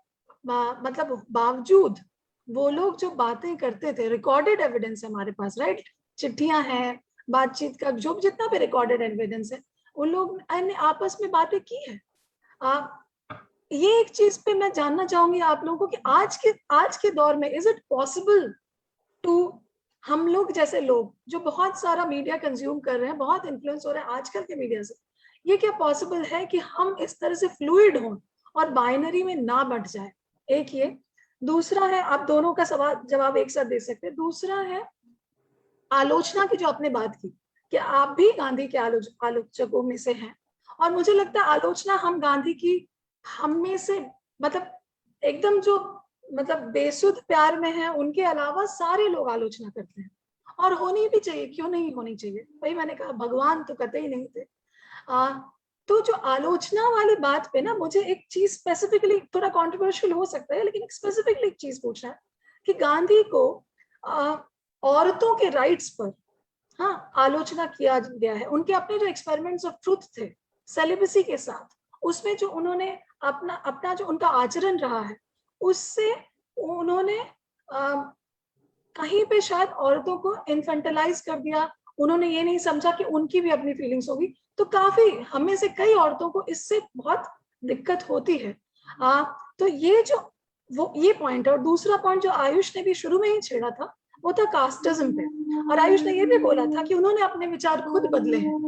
मतलब बावजूद वो लोग जो बातें करते थे, रिकॉर्डेड एविडेंस है हमारे पास, राइट, चिट्ठियां हैं, बातचीत का जो जितना भी रिकॉर्डेड एविडेंस है, उन लोग ने आपस में बातें की है। ये एक चीज पे मैं जानना चाहूंगी आप लोगों को कि आज के दौर में इज इट पॉसिबल टू, हम लोग जैसे लोग जो बहुत सारा मीडिया कंज्यूम कर रहे हैं, बहुत इन्फ्लुएंस हो रहे हैं आजकल के मीडिया से, ये क्या पॉसिबल है कि हम इस तरह से फ्लूइड हों और बाइनरी में ना बट जाए? एक ये। दूसरा है, आप दोनों का सवाल जवाब एक साथ दे सकते हैं। दूसरा है आलोचना की, जो आपने बात की कि आप भी गांधी के आलोचकों में से हैं, और मुझे लगता है आलोचना हम गांधी की, हम में से, मतलब एकदम जो, मतलब बेसुध प्यार में है, उनके अलावा सारे लोग आलोचना करते हैं, और होनी भी चाहिए, क्यों नहीं होनी चाहिए। वही मैंने कहा, भगवान तो कतई नहीं थे। तो जो आलोचना वाली बात पे ना, मुझे एक चीज स्पेसिफिकली, थोड़ा कॉन्ट्रोवर्शियल हो सकता है, लेकिन एक स्पेसिफिकली एक चीज पूछना है कि गांधी को औरतों के राइट्स पर, हाँ, आलोचना किया गया है। उनके अपने जो एक्सपेरिमेंट्स ऑफ ट्रुथ थे सेलिबसी के साथ, उसमें जो उन्होंने अपना जो उनका आचरण रहा है, उससे उन्होंने कहीं पे शायद औरतों को इन्फेंटलाइज कर दिया। उन्होंने ये नहीं समझा कि उनकी भी अपनी फीलिंग्स होगी। तो काफी, हमें से कई औरतों को इससे बहुत दिक्कत होती है। तो ये जो ये पॉइंट है। और दूसरा पॉइंट जो आयुष ने भी शुरू में ही छेड़ा था, वो था कास्टिज्म पे। और आयुष ने ये भी बोला था कि उन्होंने अपने विचार खुद बदले हैं,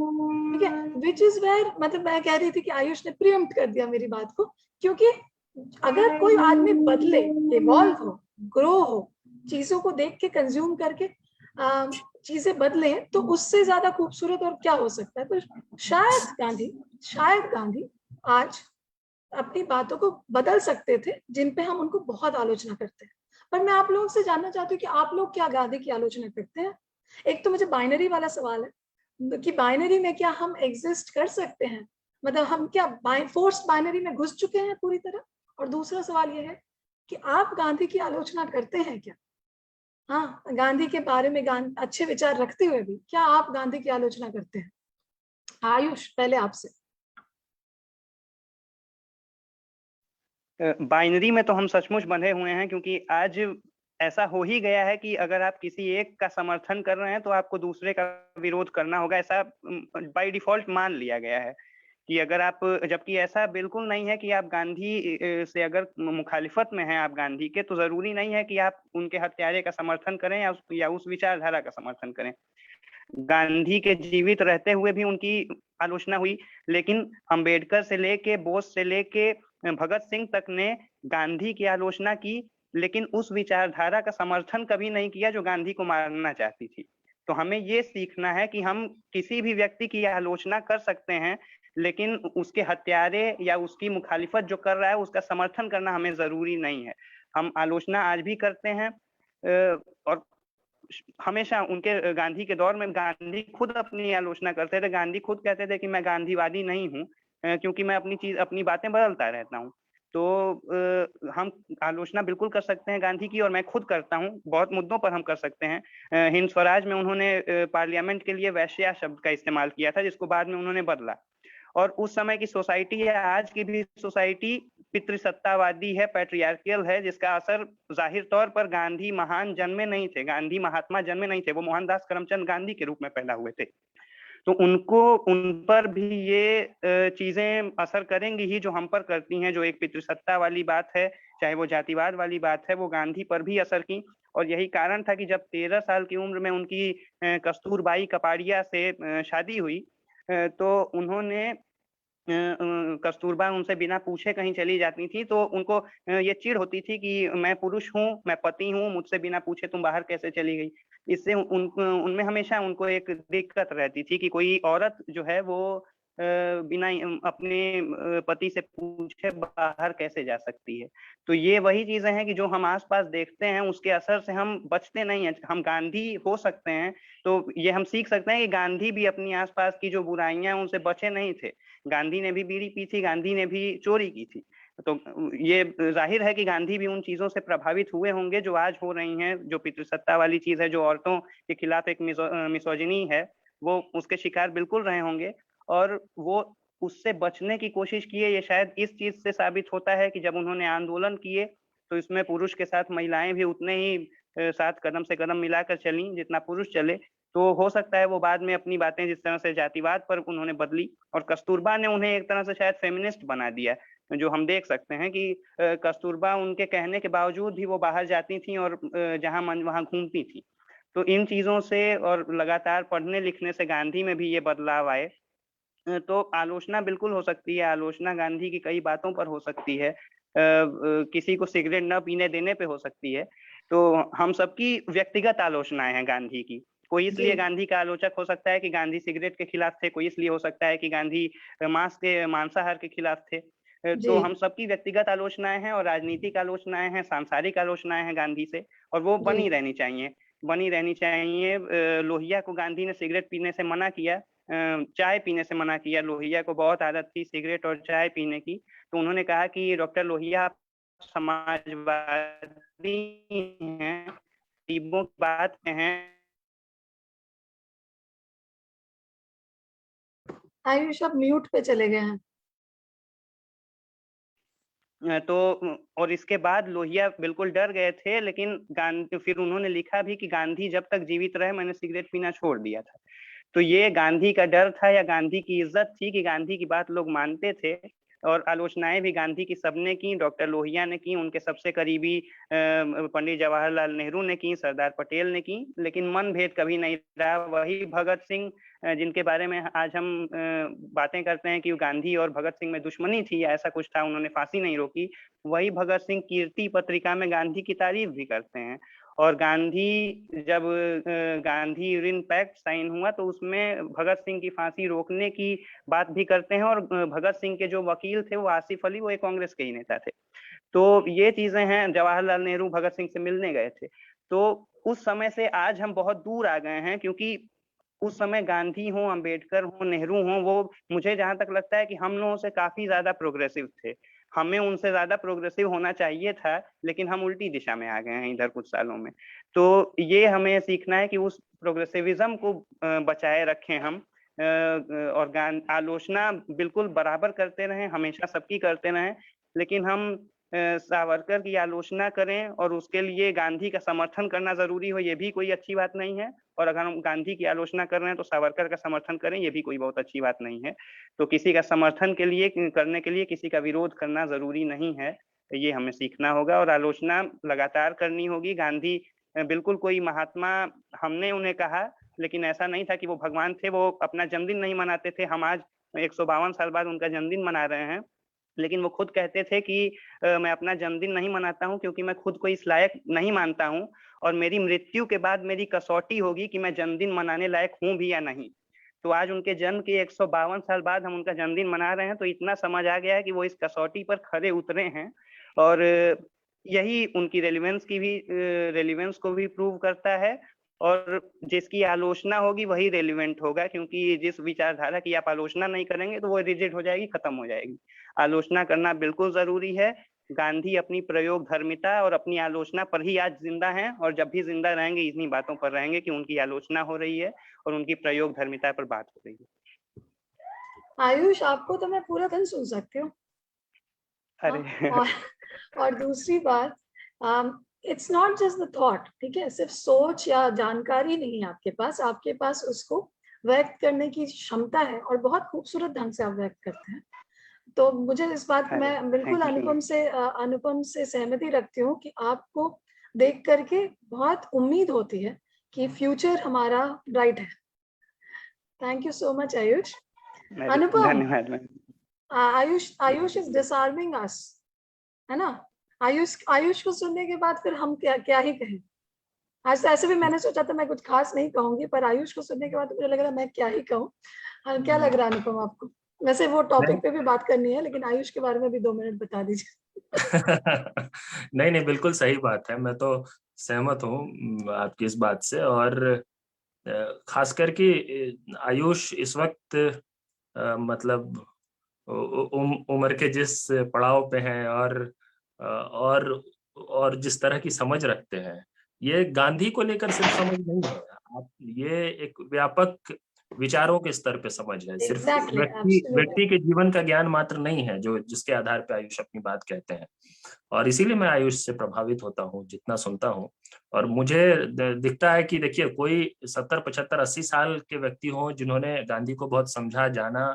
ठीक है। विच इज वेयर, मतलब मैं कह रही थी कि आयुष ने प्रीएम्प्ट कर दिया मेरी बात को, क्योंकि अगर कोई आदमी बदले, इवॉल्व हो, ग्रो हो, चीजों को देख के कंज्यूम करके चीजें बदले, तो उससे ज्यादा खूबसूरत और क्या हो सकता है। तो शायद गांधी आज अपनी बातों को बदल सकते थे, जिन पे हम उनको बहुत आलोचना करते हैं। पर मैं आप लोगों से जानना चाहती हूँ कि आप लोग क्या गांधी की आलोचना करते हैं? एक तो मुझे बाइनरी वाला सवाल है कि बाइनरी में क्या हम एग्जिस्ट कर सकते हैं, मतलब हम क्या फोर्स बाइनरी में घुस चुके हैं पूरी तरह? और दूसरा सवाल ये है कि आप गांधी की आलोचना करते हैं क्या? हाँ, गांधी के बारे में अच्छे विचार रखते हुए भी क्या आप गांधी की आलोचना करते हैं? आयुष, पहले आपसे। बाइनरी में तो हम सचमुच बंधे हुए हैं, क्योंकि आज ऐसा हो ही गया है कि अगर आप किसी एक का समर्थन कर रहे हैं तो आपको दूसरे का विरोध करना होगा, ऐसा बाय डिफॉल्ट मान लिया गया है कि अगर आप, जबकि ऐसा बिल्कुल नहीं है कि आप गांधी से अगर मुखालिफत में हैं आप गांधी के, तो जरूरी नहीं है कि आप उनके हत्यारे का समर्थन करें या उस विचारधारा का समर्थन करें। गांधी के जीवित रहते हुए भी उनकी आलोचना हुई, लेकिन अंबेडकर से लेके, बोस से लेके भगत सिंह तक ने गांधी की आलोचना की, लेकिन उस विचारधारा का समर्थन कभी नहीं किया जो गांधी को मारना चाहती थी। तो हमें ये सीखना है कि हम किसी भी व्यक्ति की आलोचना कर सकते हैं, लेकिन उसके हत्यारे या उसकी मुखालिफत जो कर रहा है उसका समर्थन करना हमें जरूरी नहीं है। हम आलोचना आज भी करते हैं, और हमेशा उनके, गांधी के दौर में गांधी खुद अपनी आलोचना करते थे। गांधी खुद कहते थे कि मैं गांधीवादी नहीं हूँ, क्योंकि मैं अपनी बातें बदलता रहता हूँ। तो हम आलोचना बिल्कुल कर सकते हैं गांधी की, और मैं खुद करता हूँ, बहुत मुद्दों पर हम कर सकते हैं। हिंद स्वराज में उन्होंने पार्लियामेंट के लिए वैश्या शब्द का इस्तेमाल किया था, जिसको बाद में उन्होंने बदला। और उस समय की सोसाइटी या आज की भी सोसाइटी पितृसत्तावादी है, पैट्रियार्कियल है, जिसका असर जाहिर तौर पर, गांधी महान जन्मे नहीं थे, गांधी महात्मा जन्मे नहीं थे, वो मोहनदास करमचंद गांधी के रूप में पैदा हुए थे। तो उन पर भी ये चीजें असर करेंगी ही जो हम पर करती हैं। जो एक पितृसत्ता वाली बात है, चाहे वो जातिवाद वाली बात है, वो गांधी पर भी असर की। और यही कारण था कि जब 13 साल की उम्र में उनकी कस्तूरबाई कपाड़िया से शादी हुई, तो उन्होंने, कस्तूरबा उनसे बिना पूछे कहीं चली जाती थी, तो उनको ये चिढ़ होती थी कि मैं पुरुष हूँ, मैं पति हूँ, मुझसे बिना पूछे तुम बाहर कैसे चली गई। इससे उनमें हमेशा उनको एक दिक्कत रहती थी कि कोई औरत जो है वो बिना अपने पति से पूछे बाहर कैसे जा सकती है। तो ये वही चीजें हैं कि जो हम आसपास देखते हैं उसके असर से हम बचते नहीं हैं। हम गांधी हो सकते हैं, तो ये हम सीख सकते हैं कि गांधी भी अपनी आसपास की जो बुराइयां उनसे बचे नहीं थे। गांधी ने भी बीड़ी पी थी, गांधी ने भी चोरी की थी। तो ये जाहिर है कि गांधी भी उन चीजों से प्रभावित हुए होंगे जो आज हो रही हैं। जो पितृसत्ता वाली चीज है, जो औरतों के खिलाफ एक मिसोजिनी है, वो उसके शिकार बिल्कुल रहे होंगे, और वो उससे बचने की कोशिश किए। ये शायद इस चीज से साबित होता है कि जब उन्होंने आंदोलन किए तो इसमें पुरुष के साथ महिलाएं भी उतने ही साथ कदम से कदम मिलाकर चली जितना पुरुष चले। तो हो सकता है वो बाद में अपनी बातें जिस तरह से जातिवाद पर उन्होंने बदली, और कस्तूरबा ने उन्हें एक तरह से शायद फेमिनिस्ट बना दिया, जो हम देख सकते हैं कि कस्तूरबा उनके कहने के बावजूद भी वो बाहर जाती थी और जहां मन वहां घूमती थी। तो इन चीजों से और लगातार पढ़ने लिखने से गांधी में भी ये बदलाव आए। तो आलोचना बिल्कुल हो सकती है, आलोचना गांधी की कई बातों पर हो सकती है, किसी को सिगरेट न पीने देने पे हो सकती है। तो हम सबकी व्यक्तिगत आलोचनाएं हैं गांधी की। कोई इसलिए गांधी का आलोचक हो सकता है कि गांधी सिगरेट के खिलाफ थे, कोई इसलिए हो सकता है कि गांधी मांसाहार के खिलाफ थे। तो हम सबकी व्यक्तिगत आलोचनाएं हैं, और राजनीतिक आलोचनाएं हैं, सांसारिक आलोचनाएं हैं गांधी से, और वो बनी रहनी चाहिए, बनी रहनी चाहिए। लोहिया को गांधी ने सिगरेट पीने से मना किया, चाय पीने से मना किया। लोहिया को बहुत आदत थी सिगरेट और चाय पीने की, तो उन्होंने कहा कि डॉक्टर लोहिया आप समाजवादी हैं, गरीबों की बात हैं। आयुष आप म्यूट पे चले गए हैं। तो और इसके बाद लोहिया बिल्कुल डर गए थे, लेकिन गांधी, फिर उन्होंने लिखा भी कि गांधी जब तक जीवित रहे मैंने सिगरेट पीना छोड़ दिया था। तो ये गांधी का डर था या गांधी की इज्जत थी कि गांधी की बात लोग मानते थे। और आलोचनाएं भी गांधी की सबने की, डॉक्टर लोहिया ने की, उनके सबसे करीबी पंडित जवाहरलाल नेहरू ने की, सरदार पटेल ने की, लेकिन मनभेद कभी नहीं रहा। वही भगत सिंह, जिनके बारे में आज हम बातें करते हैं कि गांधी और भगत सिंह में दुश्मनी थी या ऐसा कुछ था, उन्होंने फांसी नहीं रोकी, वही भगत सिंह कीर्ति पत्रिका में गांधी की तारीफ भी करते हैं। और गांधी, जब गांधी यूरिन पैक्ट साइन हुआ तो उसमें भगत सिंह की फांसी रोकने की बात भी करते हैं। और भगत सिंह के जो वकील थे वो आसिफ अली, वो एक कांग्रेस के ही नेता थे। तो ये चीजें हैं। जवाहरलाल नेहरू भगत सिंह से मिलने गए थे। तो उस समय से आज हम बहुत दूर आ गए हैं, क्योंकि उस समय गांधी हो, अंबेडकर हो, नेहरू हो, वो मुझे जहां तक लगता है कि हम लोगों से काफी ज्यादा प्रोग्रेसिव थे। हमें उनसे ज्यादा प्रोग्रेसिव होना चाहिए था, लेकिन हम उल्टी दिशा में आ गए हैं इधर कुछ सालों में। तो ये हमें सीखना है कि उस प्रोग्रेसिविज्म को बचाए रखें हम, और आलोचना बिल्कुल बराबर करते रहें, हमेशा सबकी करते रहें, लेकिन हम सावरकर की आलोचना करें और उसके लिए गांधी का समर्थन करना जरूरी हो, ये भी कोई अच्छी बात नहीं है। और अगर हम गांधी की आलोचना कर रहे हैं तो सावरकर का समर्थन करें, ये भी कोई बहुत अच्छी बात नहीं है। तो किसी का समर्थन के लिए करने के लिए किसी का विरोध करना जरूरी नहीं है, ये हमें सीखना होगा और आलोचना लगातार करनी होगी। गांधी बिल्कुल कोई महात्मा, हमने उन्हें कहा, लेकिन ऐसा नहीं था कि वो भगवान थे। वो अपना जन्मदिन नहीं मनाते थे। हम आज 152 साल बाद उनका जन्मदिन मना रहे हैं, लेकिन वो खुद कहते थे कि मैं अपना जन्मदिन नहीं मनाता हूँ क्योंकि मैं खुद को इस लायक नहीं मानता हूँ और मेरी मृत्यु के बाद मेरी कसौटी होगी कि मैं जन्मदिन मनाने लायक हूँ भी या नहीं। तो आज उनके जन्म के 152 साल बाद हम उनका जन्मदिन मना रहे हैं, तो इतना समझ आ गया है कि वो इस कसौटी पर खरे उतरे हैं और यही उनकी रेलिवेंस को भी प्रूव करता है। और जिसकी आलोचना होगी वही रेलिवेंट होगा, क्योंकि जिस विचारधारा की आप आलोचना नहीं करेंगे तो वो रिजिड हो जाएगी, खत्म हो जाएगी। आलोचना करना बिल्कुल जरूरी है। गांधी अपनी प्रयोग धर्मिता और अपनी आलोचना पर ही आज जिंदा हैं और जब भी जिंदा रहेंगे इन्हीं बातों पर रहेंगे कि उनकी आलोचना हो रही है और उनकी प्रयोग धर्मिता पर बात हो रही है। आयुष, आपको तो मैं पूरा दिन सुन सकती हूँ। अरे और दूसरी बात, it's not just the thought, ठीक है, सिर्फ सोच या जानकारी नहीं है आपके पास उसको व्यक्त करने की क्षमता है और बहुत खूबसूरत ढंग से आप व्यक्त करते हैं। तो मुझे इस बात मैं बिल्कुल अनुपम से सहमति रखती हूँ कि आपको देख करके बहुत उम्मीद होती है कि फ्यूचर हमारा ब्राइट है। Thank you so much Ayush. Anupam, धन्यवाद। आयुष इज डिसआर्मिंग अस, है ना। आयुष को सुनने के बाद फिर हम क्या ही कहें। आज तो ऐसे भी मैंने सोचा था मैं कुछ खास नहीं कहूंगी, पर आयुष को सुनने के बाद मुझे लग रहा है मैं क्या ही कहूँ। क्या लग रहा है अनुपम आपको? वैसे वो टॉपिक पे भी बात करनी है, लेकिन आयुष के बारे में भी 2 मिनट बता दीजिए। नहीं, बिल्कुल सही बात है। मैं तो सहमत हूँ आपकी इस बात से। और खास करके आयुष इस वक्त मतलब उम्र के जिस पड़ाव पे हैं और जिस तरह की समझ रखते हैं, ये गांधी को लेकर सिर्फ समझ नहीं है, आप ये एक व्यापक विचारों के स्तर पे समझ है। सिर्फ व्यक्ति के जीवन का ज्ञान मात्र नहीं है जो जिसके आधार पे आयुष अपनी बात कहते हैं। और इसीलिए मैं आयुष से प्रभावित होता हूँ जितना सुनता हूँ। और मुझे दिखता है कि देखिए, कोई 70, 75, 80 साल के व्यक्ति हों जिन्होंने गांधी को बहुत समझा, जाना,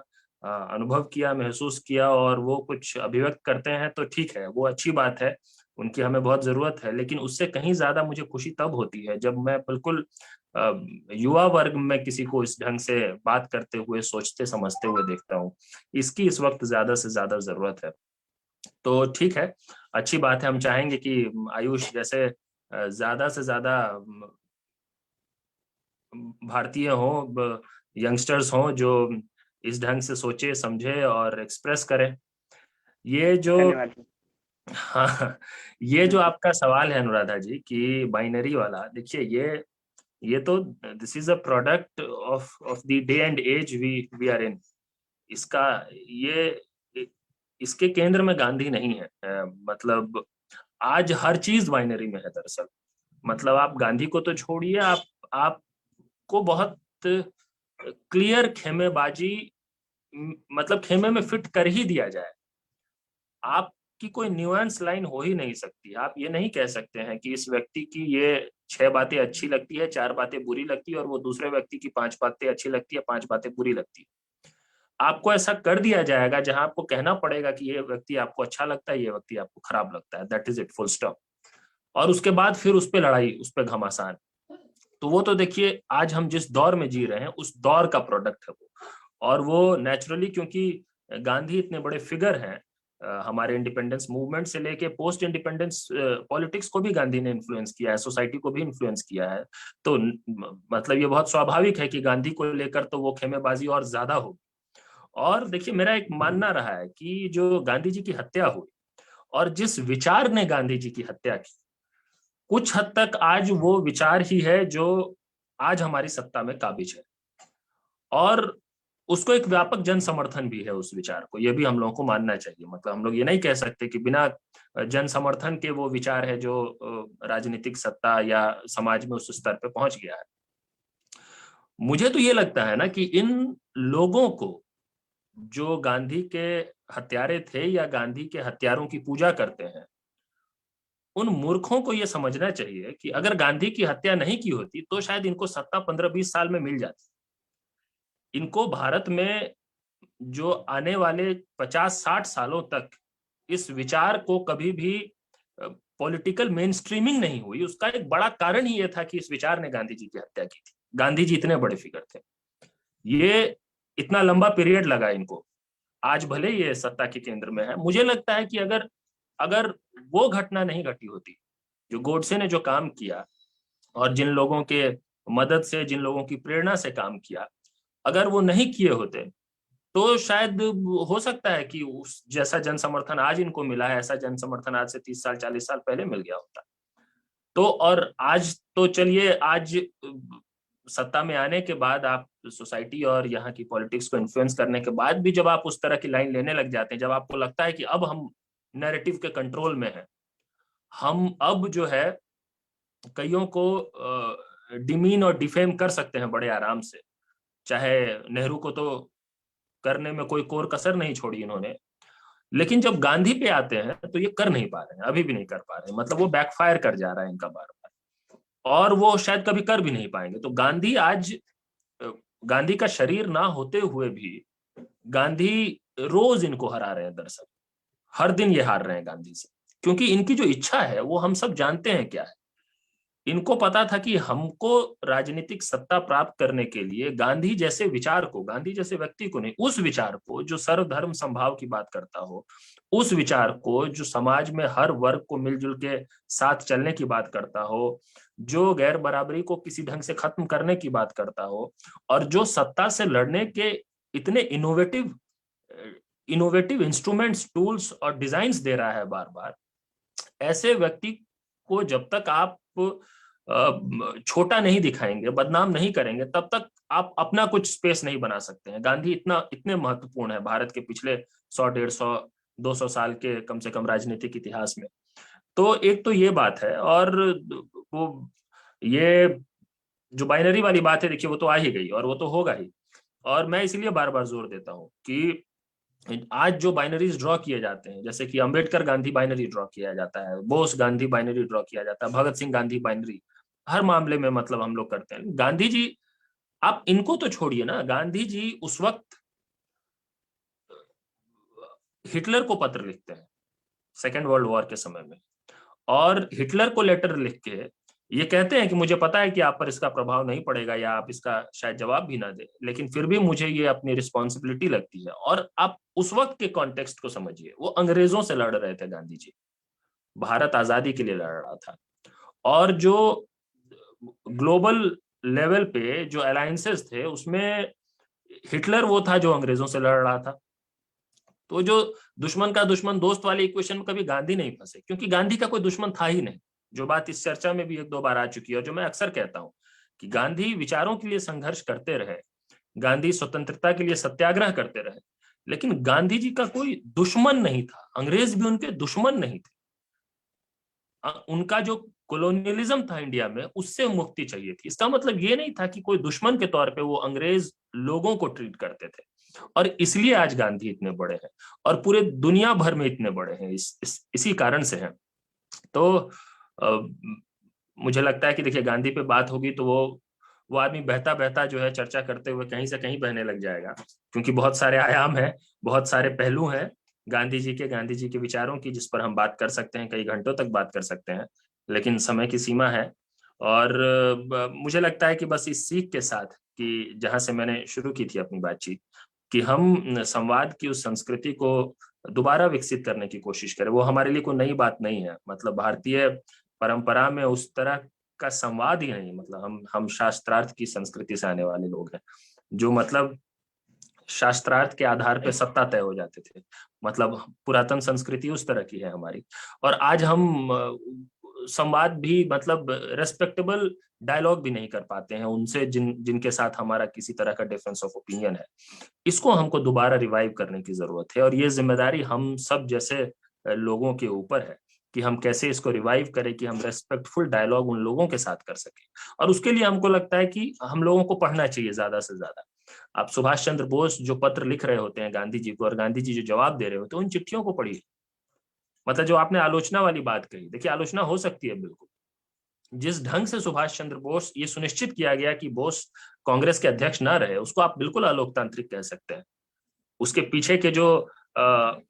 अनुभव किया, महसूस किया और वो कुछ अभिव्यक्त करते हैं तो ठीक है, वो अच्छी बात है, उनकी हमें बहुत जरूरत है। लेकिन उससे कहीं ज्यादा मुझे खुशी तब होती है जब मैं बिल्कुल युवा वर्ग में किसी को इस ढंग से बात करते हुए, सोचते समझते हुए देखता हूँ। इसकी इस वक्त ज्यादा से ज्यादा जरूरत है। तो ठीक है, अच्छी बात है। हम चाहेंगे कि आयुष जैसे ज्यादा से ज्यादा भारतीय हों, यंगस्टर्स हों जो इस ढंग से सोचे, समझे और एक्सप्रेस करें। ये जो हाँ, ये जो आपका सवाल है अनुराधा जी कि बाइनरी वाला, देखिए ये तो this is a product of the day and age we are in. इसके केंद्र में गांधी नहीं है। मतलब आज हर चीज बाइनरी में है दरअसल। मतलब आप गांधी को तो छोड़िए, आपको बहुत क्लियर खेमेबाजी, मतलब खेमे में फिट कर ही दिया जाए, आपकी कोई न्यूएंस लाइन हो ही नहीं सकती। आप ये नहीं कह सकते हैं कि इस व्यक्ति की ये 6 बातें अच्छी लगती है, 4 बातें बुरी लगती है, और वो दूसरे व्यक्ति की 5 बातें अच्छी लगती है, 5 बातें बुरी लगती है। आपको ऐसा कर दिया जाएगा जहां आपको कहना पड़ेगा कि ये व्यक्ति आपको अच्छा लगता है, ये व्यक्ति आपको खराब लगता है, that is it, full stop. और उसके बाद फिर उस पर लड़ाई, उस पर घमासान। तो वो तो देखिए, आज हम जिस दौर में जी रहे हैं उस दौर का प्रोडक्ट है वो। और वो नेचुरली, क्योंकि गांधी इतने बड़े फिगर हैं, हमारे इंडिपेंडेंस मूवमेंट से लेके पोस्ट इंडिपेंडेंस पॉलिटिक्स को भी गांधी ने इन्फ्लुएंस किया है, सोसाइटी को भी इन्फ्लुएंस किया है। तो मतलब ये बहुत स्वाभाविक है कि गांधी को लेकर तो वो खेमेबाजी और ज्यादा होगी। और देखिए, मेरा एक मानना रहा है कि जो गांधी जी की हत्या हुई और जिस विचार ने गांधी जी की हत्या की, कुछ हद तक आज वो विचार ही है जो आज हमारी सत्ता में काबिज है। और उसको एक व्यापक जन समर्थन भी है उस विचार को, ये भी हम लोगों को मानना चाहिए। मतलब हम लोग ये नहीं कह सकते कि बिना जन समर्थन के वो विचार है जो राजनीतिक सत्ता या समाज में उस स्तर पे पहुंच गया है। मुझे तो ये लगता है ना कि इन लोगों को, जो गांधी के हत्यारे थे या गांधी के हत्यारों की पूजा करते हैं, उन मूर्खों को यह समझना चाहिए कि अगर गांधी की हत्या नहीं की होती तो शायद इनको सत्ता 15-20 साल में मिल जाती। इनको भारत में जो आने वाले 50-60 सालों तक इस विचार को कभी भी पॉलिटिकल मेन स्ट्रीमिंग नहीं हुई, उसका एक बड़ा कारण ही यह था कि इस विचार ने गांधी जी की हत्या की थी। गांधी जी इतने बड़े फिगर थे, ये इतना लंबा पीरियड लगा इनको। आज भले ये सत्ता के केंद्र में है, मुझे लगता है कि अगर अगर वो घटना नहीं घटी होती, जो गोडसे ने जो काम किया और जिन लोगों के मदद से, जिन लोगों की प्रेरणा से काम किया, अगर वो नहीं किए होते तो शायद हो सकता है कि उस जैसा जन समर्थन आज इनको मिला है, ऐसा जन समर्थन आज से 30 साल 40 साल पहले मिल गया होता। तो और आज तो चलिए, आज सत्ता में आने के बाद आप सोसाइटी और यहाँ की पॉलिटिक्स को इन्फ्लुएंस करने के बाद भी जब आप उस तरह की लाइन लेने लग जाते हैं, जब आपको लगता है कि अब हम नैरेटिव के कंट्रोल में हैं, हम अब जो है कईयों को डिमीन और डिफेम कर सकते हैं बड़े आराम से, चाहे नेहरू को तो करने में कोई कोर कसर नहीं छोड़ी इन्होंने, लेकिन जब गांधी पे आते हैं तो ये कर नहीं पा रहे हैं, अभी भी नहीं कर पा रहे हैं। मतलब वो बैकफायर कर जा रहा है इनका बार बार, और वो शायद कभी कर भी नहीं पाएंगे। तो गांधी आज, गांधी का शरीर ना होते हुए भी गांधी रोज इनको हरा रहे हैं। दरअसल हर दिन ये हार रहे हैं गांधी से, क्योंकि इनकी जो इच्छा है वो हम सब जानते हैं क्या है। इनको पता था कि हमको राजनीतिक सत्ता प्राप्त करने के लिए गांधी जैसे विचार को, गांधी जैसे व्यक्ति को नहीं, उस विचार को जो सर्वधर्म संभाव की बात करता हो, उस विचार को जो समाज में हर वर्ग को मिलजुल के साथ चलने की बात करता हो, जो गैर बराबरी को किसी ढंग से खत्म करने की बात करता हो, और जो सत्ता से लड़ने के इतने इनोवेटिव इंस्ट्रूमेंट्स, टूल्स और डिजाइन्स दे रहा है बार बार, ऐसे व्यक्ति को जब तक आप छोटा नहीं दिखाएंगे, बदनाम नहीं करेंगे, तब तक आप अपना कुछ स्पेस नहीं बना सकते हैं। गांधी इतने महत्वपूर्ण है भारत के पिछले 100, 150, 200 साल के कम से कम राजनीतिक इतिहास में। तो एक तो ये बात है, और वो ये जो बाइनरी वाली बात है, देखिए वो तो आ ही गई और वो तो होगा ही। और मैं इसलिए बार बार जोर देता हूँ कि आज जो बाइनरीज ड्रॉ किए जाते हैं, जैसे कि अंबेडकर गांधी बाइनरी ड्रॉ किया जाता है, बोस गांधी बाइनरी ड्रॉ किया जाता है, भगत सिंह गांधी बाइनरी, हर मामले में मतलब हम लोग करते हैं। गांधी जी, आप इनको तो छोड़िए ना, गांधी जी उस वक्त हिटलर को पत्र लिखते हैं सेकेंड वर्ल्ड वॉर के समय में, और हिटलर को लेटर लिख के ये कहते हैं कि मुझे पता है कि आप पर इसका प्रभाव नहीं पड़ेगा या आप इसका शायद जवाब भी ना दे, लेकिन फिर भी मुझे ये अपनी रिस्पॉन्सिबिलिटी लगती है। और आप उस वक्त के कॉन्टेक्स्ट को समझिए, वो अंग्रेजों से लड़ रहे थे गांधी जी, भारत आजादी के लिए लड़ रहा था, और जो ग्लोबल लेवल पे जो अलायंसेस थे उसमें हिटलर वो था जो अंग्रेजों से लड़ रहा था। तो जो दुश्मन का दुश्मन दोस्त वाली इक्वेशन में कभी गांधी नहीं फंसे, क्योंकि गांधी का कोई दुश्मन था ही नहीं। जो बात इस चर्चा में भी 1-2 बार आ चुकी है, और जो मैं अक्सर कहता हूं कि गांधी विचारों के लिए संघर्ष करते रहे, गांधी स्वतंत्रता के लिए सत्याग्रह करते रहे, लेकिन गांधी जी का कोई दुश्मन नहीं था, अंग्रेज भी उनके दुश्मन नहीं थे। उनका जो कोलोनियलिज्म था इंडिया में, उससे मुक्ति चाहिए थी। इसका मतलब ये नहीं था कि कोई दुश्मन के तौर पे वो अंग्रेज लोगों को ट्रीट करते थे, और इसलिए आज गांधी इतने बड़े हैं और पूरे दुनिया भर में इतने बड़े हैं, इसी कारण से हैं। तो मुझे लगता है कि देखिए, गांधी पे बात होगी तो वो आदमी बहता बहता जो है चर्चा करते हुए कहीं से कहीं बहने लग जाएगा, क्योंकि बहुत सारे आयाम हैं, बहुत सारे पहलू हैं गांधी जी के विचारों की, जिस पर हम बात कर सकते हैं, कई घंटों तक बात कर सकते हैं, लेकिन समय की सीमा है। और मुझे लगता है कि बस इस सीख के साथ कि जहां से मैंने शुरू की थी अपनी बातचीत, कि हम संवाद की उस संस्कृति को दोबारा विकसित करने की कोशिश करें। वो हमारे लिए कोई नई बात नहीं है, मतलब भारतीय परंपरा में उस तरह का संवाद ही नहीं, मतलब हम शास्त्रार्थ की संस्कृति से आने वाले लोग हैं, जो मतलब शास्त्रार्थ के आधार पे सत्ता तय हो जाते थे। मतलब पुरातन संस्कृति उस तरह की है हमारी, और आज हम संवाद भी, मतलब रेस्पेक्टेबल डायलॉग भी नहीं कर पाते हैं उनसे जिनके साथ हमारा किसी तरह का डिफरेंस ऑफ ओपिनियन है। इसको हमको दोबारा रिवाइव करने की जरूरत है, और ये जिम्मेदारी हम सब जैसे लोगों के ऊपर है कि हम कैसे इसको रिवाइव करें, कि हम रेस्पेक्टफुल डायलॉग उन लोगों के साथ कर सके। और उसके लिए हमको लगता है कि हम लोगों को पढ़ना चाहिए ज्यादा से ज्यादा, आप सुभाष चंद्र बोस जो पत्र लिख रहे होते हैं गांधी जी को और गांधी जी जो जवाब दे रहे होते हैं, उन चिट्ठियों को पढ़िए। मतलब जो आपने आलोचना वाली बात कही, देखिए आलोचना हो सकती है बिल्कुल। जिस ढंग से सुभाष चंद्र बोस, ये सुनिश्चित किया गया कि बोस कांग्रेस के अध्यक्ष ना रहे, उसको आप बिल्कुल अलोकतांत्रिक कह सकते हैं। उसके पीछे के जो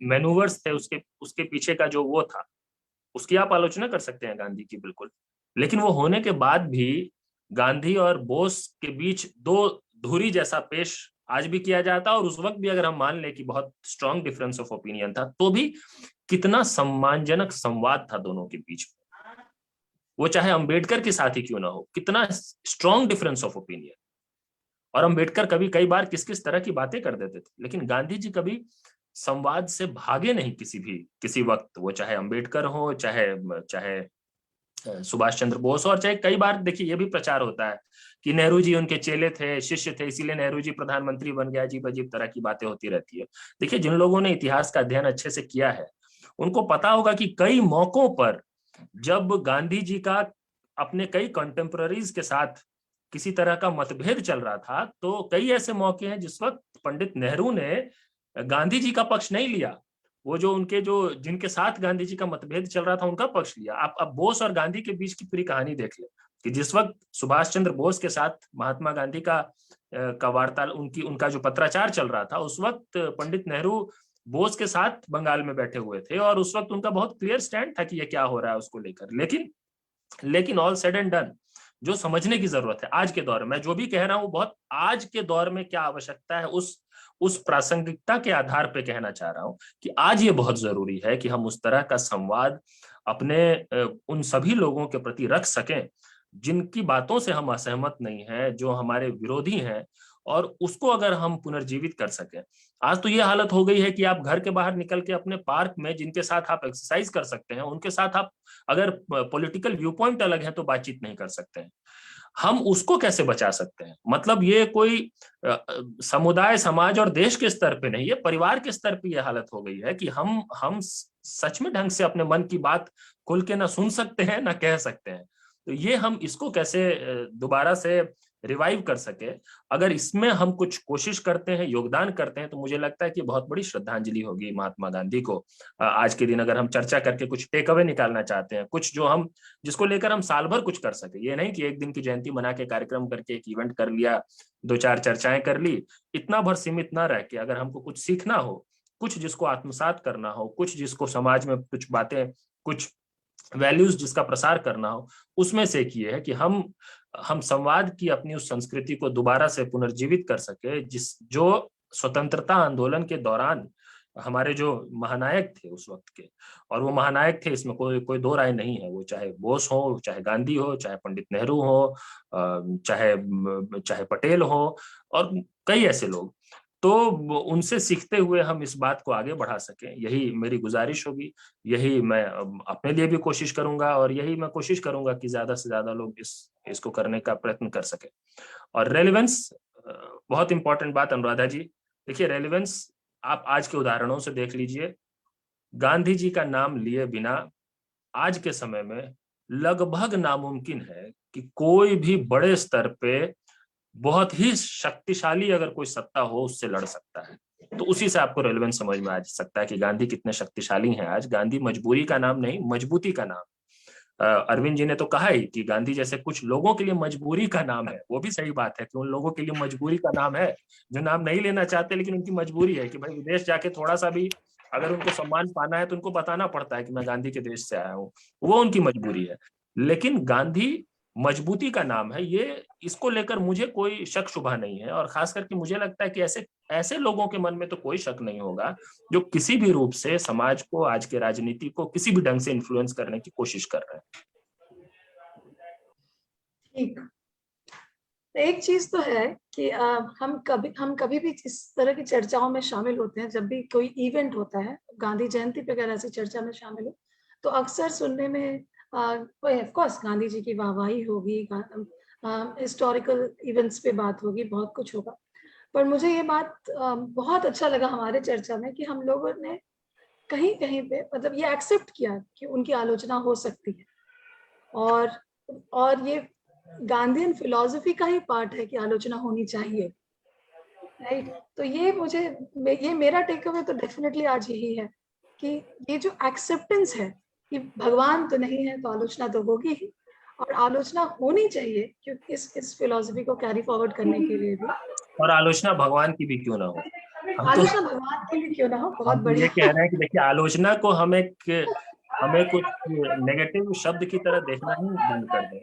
मैनूवर्स थे, उसके पीछे का जो वो था, उसकी आप आलोचना कर सकते हैं गांधी की, बिल्कुल। लेकिन वो होने के बाद भी गांधी और बोस के बीच दो धुरी जैसा पेश आज भी किया जाता है। और उस वक्त भी अगर हम मान लें कि बहुत स्ट्रॉन्ग डिफरेंस ऑफ ओपिनियन था, तो भी कितना सम्मानजनक संवाद था दोनों के बीच में, वो चाहे अंबेडकर के साथ ही क्यों ना हो, कितना स्ट्रॉन्ग डिफरेंस ऑफ ओपिनियन। और अंबेडकर कभी कई बार किस किस तरह की बातें कर देते थे, लेकिन गांधी जी कभी संवाद से भागे नहीं किसी वक्त, वो चाहे अंबेडकर हो, चाहे सुभाष चंद्र बोस, और चाहे कई बार देखिए ये भी प्रचार होता है कि नेहरू जी उनके चेले थे, शिष्य थे, इसीलिए नेहरू जी प्रधानमंत्री बन गया, अजीब अजीब तरह की बातें होती रहती है। देखिए जिन लोगों ने इतिहास का अध्ययन अच्छे से किया है, उनको पता होगा कि कई मौकों पर जब गांधी जी का अपने कई कंटेम्पररीज के साथ किसी तरह का मतभेद चल रहा था, तो कई ऐसे मौके हैं जिस वक्त पंडित नेहरू ने गांधी जी का पक्ष नहीं लिया, वो जो जिनके साथ गांधी जी का मतभेद चल रहा था उनका पक्ष लिया। आप अब बोस और गांधी के बीच की पूरी कहानी देख ले कि जिस वक्त सुभाष चंद्र बोस के साथ महात्मा गांधी का वार्ता, उनका जो पत्राचार चल रहा था, उस वक्त पंडित नेहरू बोस के साथ बंगाल में बैठे हुए थे, और उस वक्त उनका बहुत क्लियर स्टैंड था कि ये क्या हो रहा है उसको लेकर। लेकिन ऑल सेड एंड डन, जो समझने की जरूरत है आज के दौर में, मैं जो भी कह रहा हूं बहुत आज के दौर में क्या आवश्यकता है, उस प्रासंगिकता के आधार पे कहना चाह रहा हूं कि आज ये बहुत जरूरी है कि हम उस तरह का संवाद अपने उन सभी लोगों के प्रति रख सकें जिनकी बातों से हम असहमत नहीं हैं, जो हमारे विरोधी हैं, और उसको अगर हम पुनर्जीवित कर सकें। आज तो ये हालत हो गई है कि आप घर के बाहर निकल के अपने पार्क में जिनके साथ आप एक्सरसाइज कर सकते हैं, उनके साथ आप अगर पॉलिटिकल व्यू पॉइंट अलग है तो बातचीत नहीं कर सकते हैं। हम उसको कैसे बचा सकते हैं? मतलब ये कोई समुदाय, समाज और देश के स्तर पे नहीं, ये परिवार के स्तर पे ये हालत हो गई है कि हम सच में ढंग से अपने मन की बात खुल के ना सुन सकते हैं ना कह सकते हैं। तो ये हम इसको कैसे दोबारा से रिवाइव कर सके, अगर इसमें हम कुछ कोशिश करते हैं, योगदान करते हैं, तो मुझे लगता है कि बहुत बड़ी श्रद्धांजलि होगी महात्मा गांधी को। आज के दिन अगर हम चर्चा करके कुछ टेक अवे निकालना चाहते हैं, कुछ जिसको लेकर हम साल भर कुछ कर सके, ये नहीं कि एक दिन की जयंती मना के कार्यक्रम करके एक इवेंट कर लिया, 2-4 चर्चाएं कर ली, इतना भर सीमित ना रह के अगर हमको कुछ सीखना हो, कुछ जिसको आत्मसात करना हो, कुछ जिसको समाज में कुछ बातें, कुछ वैल्यूज जिसका प्रसार करना हो, उसमें से एक ये है कि हम संवाद की अपनी उस संस्कृति को दोबारा से पुनर्जीवित कर सके, जो स्वतंत्रता आंदोलन के दौरान हमारे जो महानायक थे उस वक्त के, और वो महानायक थे, इसमें कोई दो राय नहीं है, वो चाहे बोस हो, चाहे गांधी हो, चाहे पंडित नेहरू हो, चाहे पटेल हो, और कई ऐसे लोग, तो उनसे सीखते हुए हम इस बात को आगे बढ़ा सकें, यही मेरी गुजारिश होगी, यही मैं अपने लिए भी कोशिश करूंगा, और यही मैं कोशिश करूंगा कि ज्यादा से ज्यादा लोग इसको करने का प्रयत्न कर सके। और रेलेवेंस, बहुत इंपॉर्टेंट बात अनुराधा जी, देखिए रेलेवेंस आप आज के उदाहरणों से देख लीजिए, गांधी जी का नाम लिए बिना आज के समय में लगभग नामुमकिन है कि कोई भी बड़े स्तर पे बहुत ही शक्तिशाली अगर कोई सत्ता हो उससे लड़ सकता है। तो उसी से आपको रेलेवेंस समझ में आ सकता है कि गांधी कितने शक्तिशाली हैं आज। गांधी मजबूरी का नाम नहीं, मजबूती का नाम। अरविंद जी ने तो कहा ही कि गांधी जैसे कुछ लोगों के लिए मजबूरी का नाम है, वो भी सही बात है कि उन लोगों के लिए मजबूरी का नाम है जो नाम नहीं लेना चाहते, लेकिन उनकी मजबूरी है कि भाई विदेश जाके थोड़ा सा भी अगर उनको सम्मान पाना है तो उनको बताना पड़ता है कि मैं गांधी के देश से आया हूँ, वो उनकी मजबूरी है। लेकिन गांधी मजबूती का नाम है, ये इसको लेकर मुझे कोई शक शुबा नहीं है, और खास करके मुझे लगता है कि ऐसे लोगों के मन में तो कोई शक नहीं होगा जो किसी भी रूप से समाज को, आज के राजनीति को किसी भी ढंग से इन्फ्लुएंस करने की कोशिश कर रहे हैं। ठीक, एक चीज तो है कि हम कभी भी इस तरह की चर्चाओं में शामिल होते हैं, जब भी कोई इवेंट होता है, गांधी जयंती पे अगर ऐसी चर्चा में शामिल हो तो अक्सर सुनने में ऑफ कोर्स गांधी जी की वाहवाही होगी, हिस्टोरिकल इवेंट्स पे बात होगी, बहुत कुछ होगा। पर मुझे ये बात बहुत अच्छा लगा हमारे चर्चा में कि हम लोगों ने कहीं कहीं पे मतलब ये एक्सेप्ट किया कि उनकी आलोचना हो सकती है, और ये गांधीयन फिलॉसफी का ही पार्ट है कि आलोचना होनी चाहिए। राइट। तो ये मेरा टेक अवे तो डेफिनेटली आज यही है कि ये जो एक्सेप्टेंस है कि भगवान तो नहीं है तो आलोचना तो होगी ही, और आलोचना होनी चाहिए क्योंकि इस फिलॉसफी को कैरी फॉरवर्ड करने के लिए भी। और आलोचना भगवान की भी क्यों ना हो, आलोचना भगवान की भी क्यों ना हो, बहुत हम तो ये बढ़िया। कह रहे हैं कि देखिए आलोचना को हमें कुछ नेगेटिव शब्द की तरह देखना ही बंद कर दें।